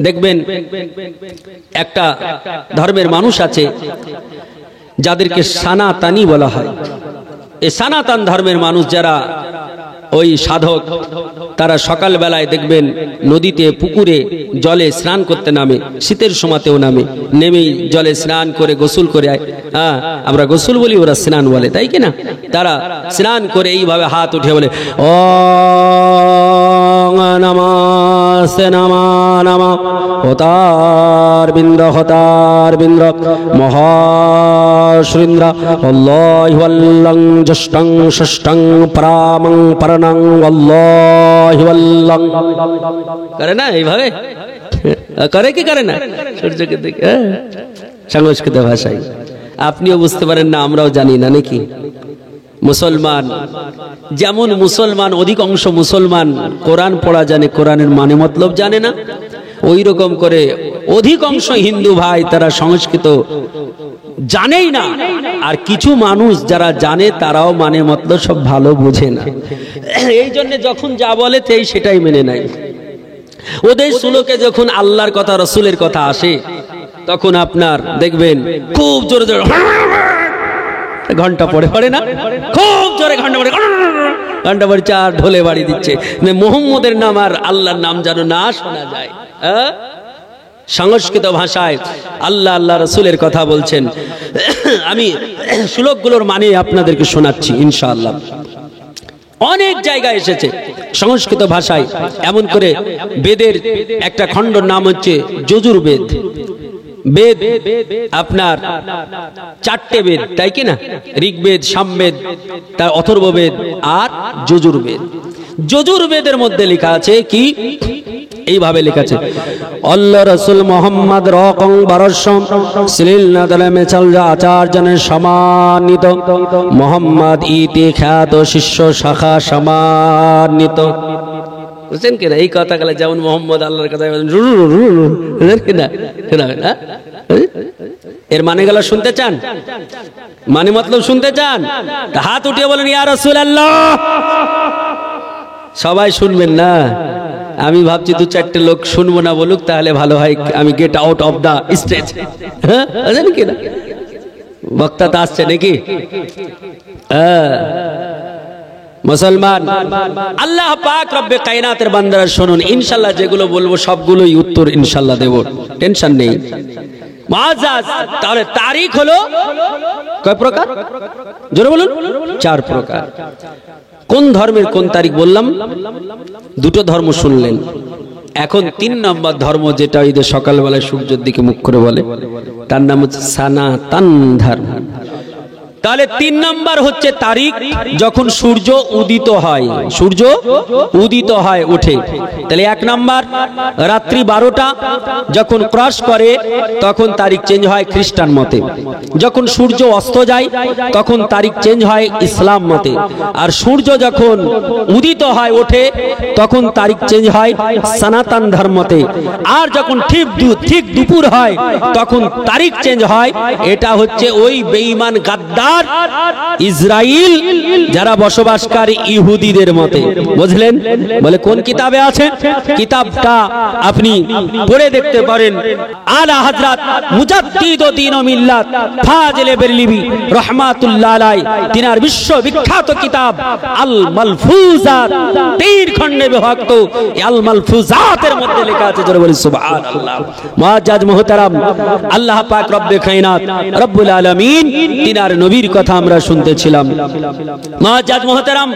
দেখবেন, একটা ধর্মের মানুষ আছে যাদেরকে সানাতানি বলা হয়। এই সানাতান ধর্মের মানুষ যারা, ওই সাধক, তারা সকাল বেলায় দেখবেন নদীতে পুকুরে জলে স্নান করতে নামে, শীতের সময়তেও নামে, নেমেই জলে স্নান করে গোসল করে। হ্যাঁ, আমরা গোসল বলি, ওরা স্নান বলে, তাই কিনা? তারা স্নান করে এইভাবে হাত উঠে বলে ও নমস্তে নমা নমা হতার বিন্দ্র মহাশ্রীন্দ্র আল্লাহু আল্লাং জষ্টং ষষ্ঠং পরামং পরনং আল্লাহু আল্লাং। করে না এইভাবে? করে কি করে না? সূর্যকে দেখে সংস্কৃত ভাষায়। আপনিও বুঝতে পারেন না, আমরাও জানি না নাকি? মুসলমান যেমন মুসলমান, অধিকাংশ মুসলমান কোরআন পড়া জানে, কোরআনের মানে মতলব জানে না, ওই রকম করে অধিকাংশ হিন্দু ভাই তারা সংস্কৃত জানেই না। আর কিছু মানুষ যারা জানে তারাও মানে মতলব সব ভালো বোঝে না। এই জন্য যখন যা বলে সেটাই মেনে নেয়। ওদের শ্লোকে যখন আল্লাহর কথা, রসুলের কথা আসে, তখন আপনার দেখবেন খুব জোরে জোরে ঘন্টা পড়ে না, খুব জোরে ঘন্টা পড়ে চার ঢোলে বাড়ি দিচ্ছে। মোহাম্মদের নাম আর আল্লাহর নাম যেন না শোনা যায়। সংস্কৃত ভাষায় আল্লাহ আল্লাহ রসুলের কথা বলছেন। আমি শ্লোকগুলোর মানে আপনাদেরকে শোনাচ্ছি ইনশাআল্লাহ। অনেক জায়গায় এসেছে সংস্কৃত ভাষায়, এমন করে বেদের একটা খণ্ডর নাম হচ্ছে যজুর্বেদ। বেদ আপনার 4টে বেদ, তাই কি না? ঋগ্বেদ, সামবেদ, তার অথর্ববেদ আর যজুর্বেদ। যজুর্বেদের মধ্যে লেখা আছে কি, এইভাবে লিখেছে আল্লাহ রাসূল মোহাম্মদ রকম 1200 সিলিল নাদলে মেচাল আচার্যনের সম্মানিত মোহাম্মদ ইতি খ্যাত শিষ্য শাখা সম্মানিত। বুঝছেন কিনা? এই কথা গেলে যেমন মোহাম্মদ আল্লাহর কথা কিনা, এর মানে গেল শুনতে চান? মানে মতলব শুনতে চান? হাত উঠিয়ে বলেন ইয়া রাসূলুল্লাহ। সবাই শুনবেন না, আমি ভাবছি 2-4টে লোক শুনবো না বলুক, তাহলে ভালো হয়, আমি get out of the stage. হ্যাঁ কিনা? বক্তা তো আসছে নাকি? মুসলমান, আল্লাহ পাক রব্বে কায়নাতের বান্দারা শুনুন, ইনশাআল্লাহ যেগুলো বলবো সবগুলোই উত্তর ইনশাআল্লাহ দেব, টেনশন নেই। মুআজ্জাজ, তাহলে তারিখ হলো কয় প্রকার? জোরে বলুন। 4 প্রকার। কোন ধর্মের কোন তারিখ বললাম? 2টো ধর্ম শুনলেন। এখন 3 নম্বর ধর্ম, যেটা ওই যে সকালবেলায় সূর্যের দিকে মুখ করে বলে, তার নাম হচ্ছে সনাতন ধর্ম। তাহলে 3 নম্বর হচ্ছে তারিখ যখন সূর্য উদিত হয়, সূর্য উদিত হয় ওঠে। তাহলে 1 নম্বর রাত্রি 12টা যখন ক্রস করে তখন তারিখ চেঞ্জ হয় খ্রিস্টান মতে। যখন সূর্য অস্ত যায় তখন তারিখ চেঞ্জ হয় ইসলাম মতে। আর সূর্য যখন উদিত হয় ওঠে তখন তারিখ চেঞ্জ হয় সনাতন ধর্মতে। আর যখন ঠিক দুপুর হয় তখন তারিখ চেঞ্জ হয়, এটা হচ্ছে ওই বেঈমান গাদ্দার ইসরাইল যারা বসবাসকারী ইহুদিদের মতে। বুঝলেন? বলে কোন কিতাবে আছে? কিতাবটা আপনি পড়ে দেখতে পারেন। আলা হযরত মুজাদ্দিদুদ্দিন মিল্লাত ফাজিলে বেরলিবি রাহমাতুল্লাহ আলাইহি, তিনার বিশ্ববিখ্যাত কিতাব আল মালফুজাত, 3 খণ্ডে বিভক্ত। আল মালফুজাতের মধ্যে লেখা আছে, জোরে বলি সুবহানাল্লাহ। মুআজ্জাজ মুহতারাম, আল্লাহ পাক রব্বে কায়নাত রব্বুল আলামিন তিনার নবীর কথা আমরা শুনতেছিলাম। মুআজ্জাজ মুহতারাম,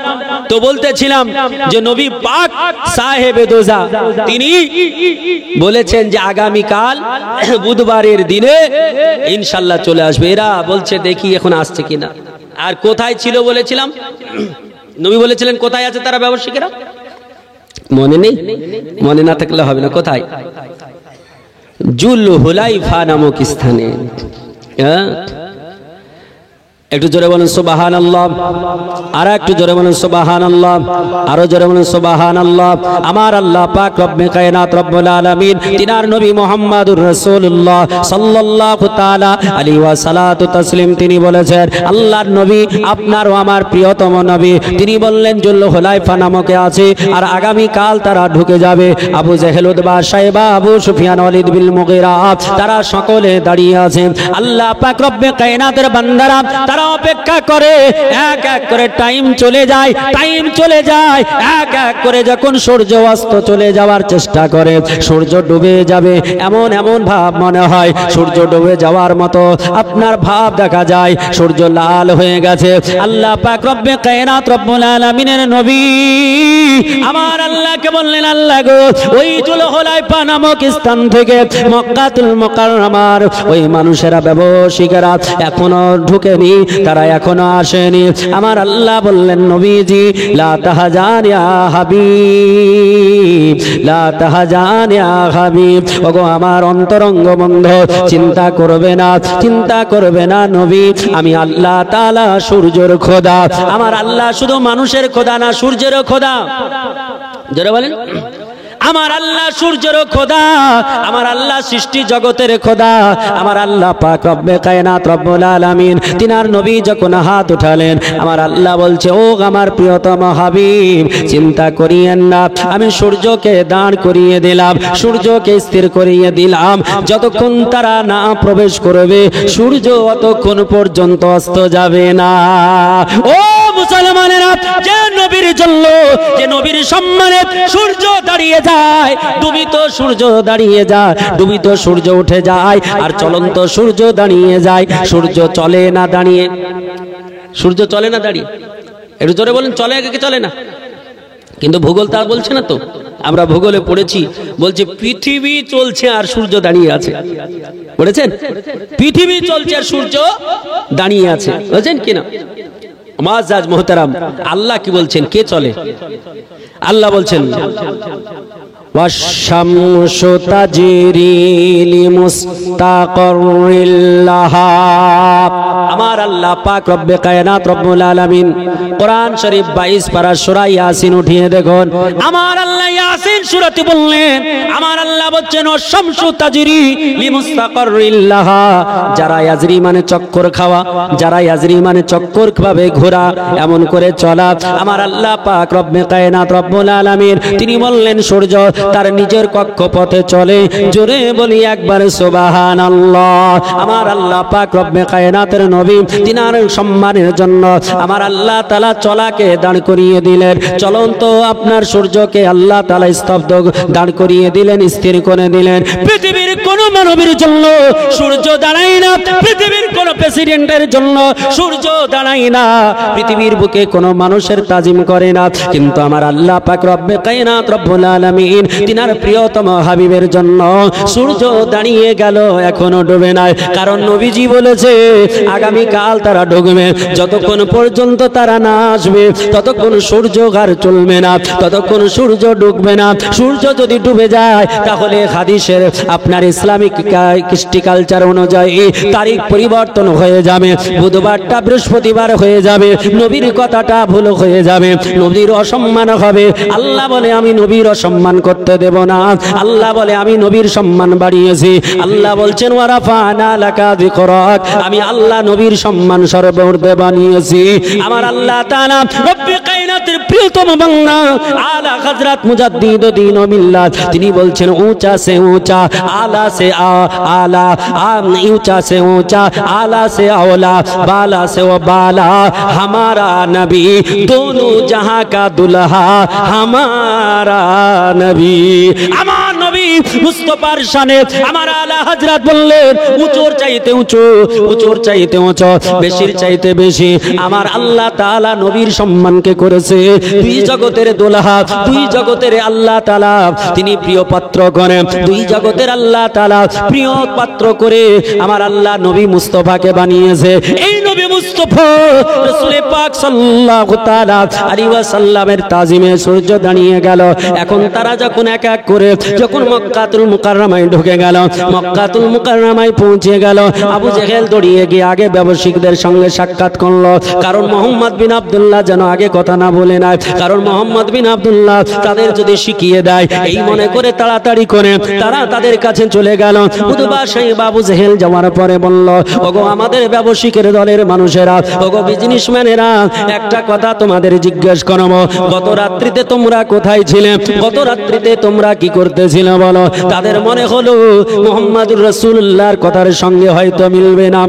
তো বলতেছিলাম যে নবী পাক সাহেবে দোজা তিনি বলেছেন যে আগামী কাল বুধবারের দিনে ইনশাআল্লাহ চলে আসবে। এরা বলছে দেখি এখন আসছে কিনা। আর কোথায় ছিল বলেছিলাম? নবী বলেছিলেন কোথায় আছে তারা ব্যবসায়ীরা? মনে নেই? মনে না থাকলে হবে না। কোথায়? জুল হুলাইফা নামক স্থানে। হ্যাঁ, একটু জোরে বলেন সুবহানাল্লাহ। আর একটু জোরে বলেন সুবহানাল্লাহ। আরো জোরে বলেন সুবহানাল্লাহ। আমার আল্লাহ পাক রব্বে কায়নাত রব্বুল আলামিন তিনার নবী মুহাম্মদুর রাসূলুল্লাহ সাল্লাল্লাহু তাআলা আলাইহি ওয়া সাল্লাতু তাসলিম তিনি বলেছেন, আল্লাহর নবী আপনার ও আমার প্রিয়তম নবী, তিনি বললেন জুল হুলাইফা নামকে আছে, আর আগামী কাল তারা ঢুকে যাবে। আবু জেহেল, উতবা, শাইবা, আবু সুফিয়ান, ওয়ালিদ বিন মুগীরা তারা সকলে দাঁড়িয়ে আছেন। আল্লাহ পাক রব্বে কায়নাতের বান্দারা তারা অপেক্ষা করে, এক এক করে টাইম চলে যায়, এক এক করে যখন সূর্য অস্ত চলে যাওয়ার চেষ্টা করে, সূর্য ডুবে যাবে এমন ভাব মনে হয়, সূর্য ডুবে যাওয়ার মতো আপনার ভাব দেখা যায়, সূর্য লাল হয়ে গেছে। আল্লাহ পাক রব্বে কায়নাত রব্বুল আলামিনের নবী আমার আল্লাহকে বললেন, আল্লাহ গো, ওই জুল হুলাইফা নামক স্থান থেকে মক্কাতুল মুকাররমার ওই মানুষেরা, ব্যবসায়ীরা এখনো ঢুকেনি, তারা এখনো আসেনি। আমার আল্লাহ বললেন, নবীজি লা তাহজান ইয়া হাবিব, লা তাহজান ইয়া হাবিব, ওগো আমার অন্তরঙ্গ বন্ধু, চিন্তা করবে না নবী, আমি আল্লাহ তাআলা সূর্যের খোদা। আমার আল্লাহ শুধু মানুষের খোদা না, সূর্যেরও খোদা। যারা বলেন আমার আল্লাহ সূর্যের খোদা, আমার আল্লাহ সৃষ্টি জগতের খোদা। আমার আল্লাহ পাক রব্বে কায়নাত রব্বুল আলামিন তিনার নবী যখন হাত উঠালেন, আমার আল্লাহ বলছে, ও আমার প্রিয়তম হাবিব, চিন্তা করিয়েন না, আমি সূর্যকে দাঁড় করিয়ে দিলাম, সূর্যকে স্থির করিয়ে দিলাম, যতক্ষণ তারা না প্রবেশ করবে সূর্য অতক্ষণ পর্যন্ত অস্ত যাবে না। ও মুসলমানেরা, যে নবীর জন্য, যে নবীর সম্মানে সূর্য দাঁড়িয়ে যায়, ডুবিত সূর্য দাঁড়িয়ে যায়, ডুবিত সূর্য উঠে যায়, আর চলন্ত সূর্য দাঁড়িয়ে যায়। সূর্য চলে না দাঁড়িয়ে, সূর্য চলে না দাঁড়িয়ে। একটু জোরে বলেন, চলে কি চলে না? কিন্তু ভূগোল তার বলছে না তো, আমরা ভূগোলে পড়েছি, বলছে পৃথিবী চলছে আর সূর্য দাঁড়িয়ে আছে। পড়েছেন? পৃথিবী চলছে আর সূর্য দাঁড়িয়ে আছে, বুঝছেন কিনা? মুআজ্জাজ মুহতারাম, আল্লাহ কি বলছেন? কে চলে? আল্লাহ বলছেন والشمس تجري لمستقر لها আমার আল্লাহ পাক রব্বে কায়নাত রব্বুল আলামিন কোরআন শরীফ 22 পারা সূরা ইয়াসিন উঠিয়ে দেখুন আমার আল্লাহ ইয়াসিন সূরাতে বললেন আমার আল্লাহ বলছেন শামসু তাজরি লিমুস্তাকাররিল লাহা যারা ইয়াজরি মানে চক্কর খাওয়া যারা ইয়াজরি মানে চক্কর ভাবে ঘোরা এমন করে চলা আমার আল্লাহ পাক রব্বে কায়নাত রব্বুল আলামিন তিনি বললেন সূর্য তার নিজের কক্ষপথে চলে জোরে বলি একবার সুবহানাল্লাহ আমার আল্লাহ পাক রব্বে কায়নাতের নবী তিনার সম্মানের জন্য আমার আল্লাহ তাআলা চলাকে দাঁড় করিয়ে দিলেন চলন্ত আপনার সূর্যকে আল্লাহ তাআলা স্তব্ধ দাঁড় করিয়ে দিলেন স্থির করে দিলেন পৃথিবীর কোন মানবের জন্য সূর্য দাঁড়ায় না পৃথিবীর কোন প্রেসিডেন্টের জন্য সূর্য দাঁড়ায় না পৃথিবীর বুকে কোন মানুষের তাজিম করে না কিন্তু আমার আল্লাহ পাক রব্বে কায়নাত রব্বুল আলামিন তিনার প্রিয়তম হাবিবের জন্য সূর্য দাঁড়িয়ে গেল এখনো ডুবে নাই কারণ নবীজি বলেছে আগামী কাল তারা ডুববে যতক্ষণ পর্যন্ত তারা না আসবে ততক্ষণ সূর্য আর চলবে না ততক্ষণ সূর্য ডুববে না সূর্য যদি ডুবে যায় তাহলে হাদিসের আপনার ইসলামিক কৃষ্টি কালচার অনুযায়ী তারিখ পরিবর্তন হয়ে যাবে বুধবারটা বৃহস্পতিবার হয়ে যাবে নবীর কথাটা ভুল হয়ে যাবে নবীর অসম্মান হবে আল্লাহ বলে আমি নবীর অসম্মান করতে দেব না আল্লাহ বলে আমি নবীর সম্মান বাড়িয়েছি আল্লাহ বলছেন ওয়ারাফানা লাকা যিকরাক আমি আল্লাহ নবীর সম্মান সর্বোচ্চ বানিয়েছি আমার আল্লাহ তাআলা রব্বে কায়নাতের প্রিয়তম বান্দা আলা হযরত মুজাদ্দিদ দ্বীন ও মিল্লাত তিনি বলছেন ऊंचा से ऊंचा आला से आला ऊंचा से ऊंचा आला से औला बाला से वो बाला हमारा नबी दोनों जहां का दुल्हा हमारा नबी আমার নবী মুস্তাফার শানে আমার আলা হযরত বললেন উঁচুর চাইতে উঁচু উঁচুর চাইতে উঁচু বেশির চাইতে বেশি আমার আল্লাহ তাআলা নবীর সম্মানকে করেছে দুই জগতের দুলহা দুই জগতের আল্লাহ তাআলা তিনি প্রিয় পাত্র করে দুই জগতের আল্লাহ তাআলা প্রিয় পাত্র করে আমার আল্লাহ নবী মুস্তাফাকে বানিয়েছে এই নবী মুস্তাফা রাসূল পাক সাল্লাল্লাহু তাআলা আলাইহি ওয়াসাল্লামের তাজিমে সূর্য দাঁড়িয়ে গেল এখন তারা যখন এক এক করে যখন মক্কাতুল মুকাররমায় ঢুকে গেল মক্কাতুল মুকাররমায় পৌঁছে গেল আবু জেহেল দৌড়িয়ে গিয়ে আগে ব্যবসায়িকদের সঙ্গে সাক্ষাৎ করলো কারণ মুহাম্মদ বিন আব্দুল্লাহ যেন আগে কথা না বলে না কারণ মুহাম্মদ বিন আব্দুল্লাহ তাদের যদি শিখিয়ে দেয় এই মনে করে তাড়াতাড়ি করে তারা তাদের কাছে চলে গেল উতবা সাহেব আবু জেহেল যাওয়ার পরে বলল ওগো আমাদের ব্যবসায়িকের দলের মানুষেরা ওগো বিজনেসম্যানেরা একটা কথা তোমাদের জিজ্ঞেস করব গত রাত্রিতে তোমরা কোথায় ছিলে গত রাত্রিতে তোমরা কি করতেছিলে বলো তাদের মনে হলো মুহাম্মদুর রাসূলুল্লাহর কথার সঙ্গে হয়তো মিলবে না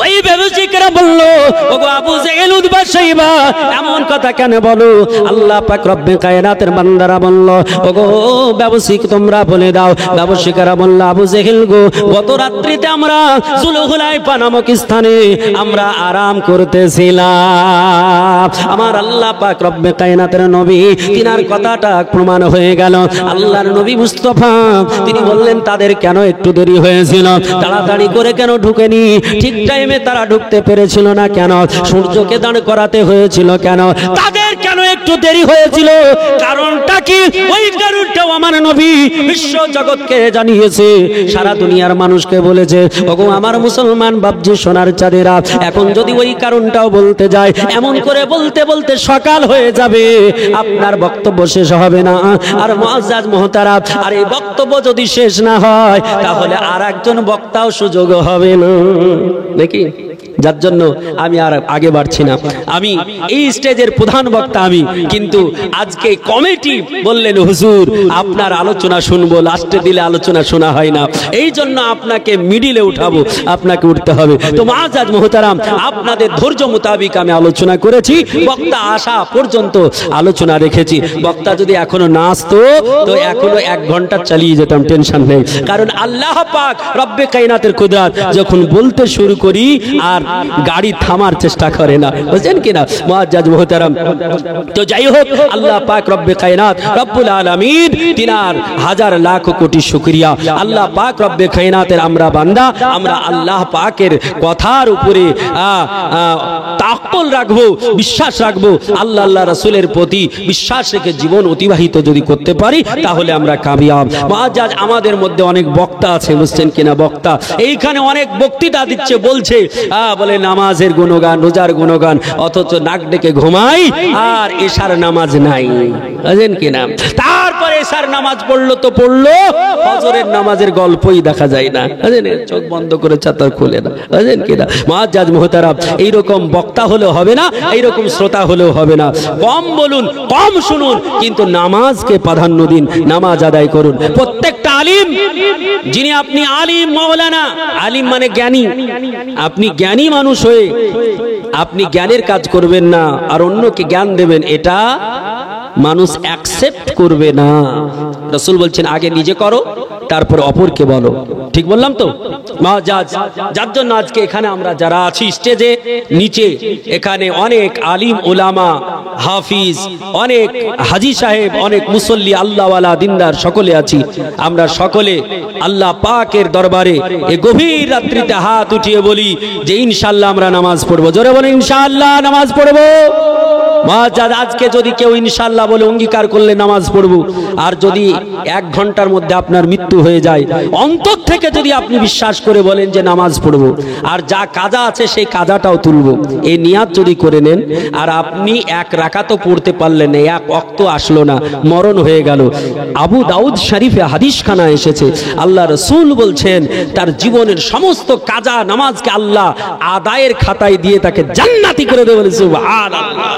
ওই ব্যবসায়িকরা বলল ওগো আবু জেহেল উতবা সাহেব এমন কথা কেন বলো আল্লাহ পাক রব্বে কায়নাতের বান্দারা বলল ওগো ব্যবসায়িক তোমরা বলে দাও ব্যবসায়িকরা বলল আবু জেহেল গো গত রাত্রিতে আমরা যুলহুলাইফা নামক স্থানে আমরা আরাম করতেছিলাম আমার আল্লাহ পাক রব্বে কায়নাতের নবী তিনার কথাটা প্রমাণ হয়ে গেল আল্লাহর নবী মুস্তাফা তিনি বললেন তাদের কেন একটু দেরি হয়েছিল তাড়াতাড়ি করে কেন ঢুকেনি ঠিক টাইমে তারা ঢুকতে পেরেছিল না কেন সূর্যকে দাঁড় করাতে হয়েছিল কেন তাদের কেন একটু দেরি হয়েছিল কারণটা কি ওই কারণটাও আমার নবী বিশ্ব জগৎকে জানিয়েছে সারা দুনিয়ার মানুষকে বলেছে ওগো আমার মুসলমান বাপজি সোনার চাঁদেরা এখন যদি ওই কারণটাও বলতে যায় এমন করে বলতে বলতে সকাল হয়ে যাবে আপনার বক্তব্য শেষ হবে না আর মুআজ্জাজ মুহতারাম আর এই বক্তব্য যদি শেষ না হয় তাহলে আর একজন বক্তাও সুযোগ হবে না নাকি যার জন্য আমি আর আগে বাড়ছি না আমি এই স্টেজের প্রধান বক্তা আমি কিন্তু আজকে কমিটি বললেন হুজুর আপনার আলোচনা শুনবো লাস্টে দিলে আলোচনা শোনা হয় না এই জন্য আপনাকে মিডিলে উঠাবো আপনাকে উঠতে হবে তো মুআজ্জাজ মুহতারাম আপনাদের ধৈর্য মোতাবিক আমি আলোচনা করেছি বক্তা আসা পর্যন্ত আলোচনা রেখেছি বক্তা যদি এখনো না আসতো তো এখনো 1 ঘন্টা চালিয়ে যেতাম টেনশন নেই কারণ আল্লাহ পাক রব্বে কায়নাতের কুদরত যখন বলতে শুরু করি আর আর গাড়ি থামার চেষ্টা করে না, বুঝছেন কিনা মুআজ্জাজ মুহতারাম। তো যাই হোক, আল্লাহ পাক রব্বে কায়নাত রব্বুল আলামিন, তিনার হাজার লাখ কোটি শুকরিয়া। আল্লাহ পাক রব্বে কায়নাতের আমরা বান্দা, আমরা আল্লাহ পাকের কথার উপরে তাওয়াক্কুল রাখবো, বিশ্বাস রাখবো। আল্লাহ রাসূলের প্রতি বিশ্বাস রেখে জীবন অতিবাহিত যদি করতে পারি তাহলে আমরা কামিয়াব। মুআজ্জাজ, আমাদের মধ্যে অনেক বক্তা আছে, বুঝছেন কিনা, বক্তা এইখানে অনেক বক্তৃতা দিচ্ছে, বলছে বলে নামাজের গুণগান, রোজার গুণগান, অথচ নাক ডেকে ঘুমাই আর এশার নামাজ নাই, বুঝছেন কিনা। তারপরে এশার নামাজ পড়লো তো পড়লো, ফজরের নামাজের গল্পই দেখা যায় না, বুঝছেন, চোখ বন্ধ করে চাদর খুলে না, বুঝছেন কিনা। মুআজ্জাজ মুহতারাম, এইরকম বক্তা হলেও হবে না, এইরকম শ্রোতা হলেও হবে না। কম বলুন, কম শুনুন, কিন্তু নামাজকে প্রাধান্য দিন, নামাজ আদায় করুন। প্রত্যেকটা আলিম, যিনি আপনি আলিম, মাওলানা, আলিম মানে জ্ঞানী, আপনি জ্ঞানী মানুষ হয়ে আপনি জ্ঞানের কাজ করবেন না আর অন্যকে জ্ঞান দেবেন, এটা মানুষ অ্যাকসেপ্ট করবে না। রাসূল বলছেন আগে নিজে করো, তারপর অপরকে বলো। ঠিক বললাম তো? যার জন্য আজকে এখানে আমরা যারা আছি স্টেজে নিচে, এখানে অনেক আলিম ওলামা, হাফিজ, অনেক হাজী সাহেব, অনেক মুসল্লি, আল্লাহওয়ালা, দিনদার সকলে আছি। আমরা সকলে আল্লাহ পাকের দরবারে এই গভীর রাত্রিতে হাত উঠিয়ে বলি যে ইনশাআল্লাহ আমরা নামাজ পড়বো। জোরে বলে ইনশাআল্লাহ নামাজ পড়বো। আজকে যদি কেউ ইনশাআল্লাহ বলে অঙ্গীকার করলে নামাজ পড়বো, আর যদি 1 ঘন্টার মধ্যে আপনার মৃত্যু হয়ে যায়, অন্তর থেকে যদি আপনি বিশ্বাস করে বলেন যে নামাজ পড়বো, আর যা কাজা আছে সেই কাজাটাও তুলবো, এই নিয়াত যদি করে নেন, আর আপনি 1 রাকাতও পড়তে পারলেন না, 1 ওয়াক্ত আসলো না, মরণ হয়ে গেল। আবু দাউদ শরীফে হাদিসখানা এসেছে, আল্লাহ রাসূল বলছেন তার জীবনের সমস্ত কাজা নামাজকে আল্লাহ আদায়ের খাতায় দিয়ে তাকে জান্নাতি করে দেবে। সুবহানাল্লাহ।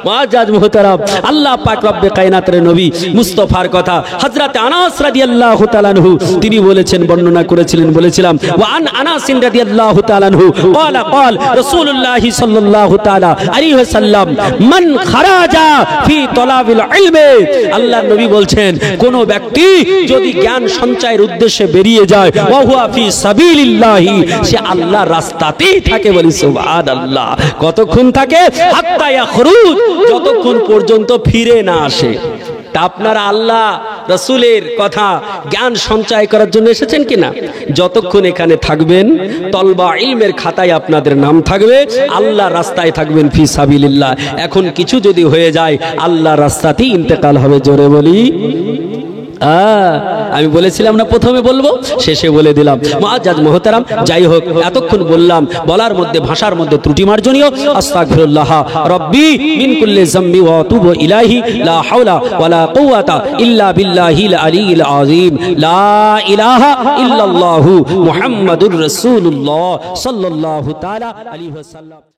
মুআজ্জাজ মুহতারাম, আল্লাহ পাক রব্বে কায়নাতের নবী মুস্তাফার কথা হযরত আনাস রাদিয়াল্লাহু তাআলা আনহু তিনি বলেছেন, বর্ণনা করেছিলেন, বলেছিলাম ওয়া আন আনাস রাদিয়াল্লাহু তাআলা আনহু ক্বালা ক্বাল রাসূলুল্লাহ সাল্লাল্লাহু তাআলা আলাইহি ওয়াসাল্লাম মান খারাজা ফি তলাবিল ইলমি, আল্লাহর নবী বলছেন কোন ব্যক্তি যদি জ্ঞান সঞ্চয়ের উদ্দেশ্যে বেরিয়ে যায়, ওয়া হুয়া ফি সাবিলিল্লাহি, সে আল্লাহর রাস্তাতেই থাকে। বলি সুবহানাল্লাহ। কতক্ষণ থাকে? হাত্তা ইয়াখরুজ, যতক্ষণ পর্যন্ত ফিরে না আসে। তা আপনারা আল্লাহ রাসূলের কথা জ্ঞান সঞ্চয় করার জন্য এসেছেন কিনা? যতক্ষণ এখানে থাকবেন তলবা ইলমের খাতায় আপনাদের নাম থাকবে, আল্লাহর রাস্তায় থাকবেন ফি সাবিলিল্লাহ। এখন কিছু যদি হয়ে যায় আল্লাহর রাস্তাতেই ইন্তেকাল হবে। জোরে বলি। আমি বলেছিলাম না প্রথমে বলবো, শেষে বলে দিলাম। মুআজ্জাজ মুহতারাম, যাই হোক, এতক্ষণ বললাম, বলার মধ্যে ভাষার মধ্যে ত্রুটি মার্জনীয়। আস্তাগফিরুল্লাহ রব্বি মিন কুল্লি যামবি ওয়া আতুবু ইলাইহি লা হাওলা ওয়ালা কুওয়াতা ইল্লা বিল্লাহিল আলিয়্যিল আযীম। লা ইলাহা ইল্লাল্লাহু মুহাম্মাদুর রাসূলুল্লাহ সাল্লাল্লাহু তাআলা আলাইহি ওয়াসাল্লাম।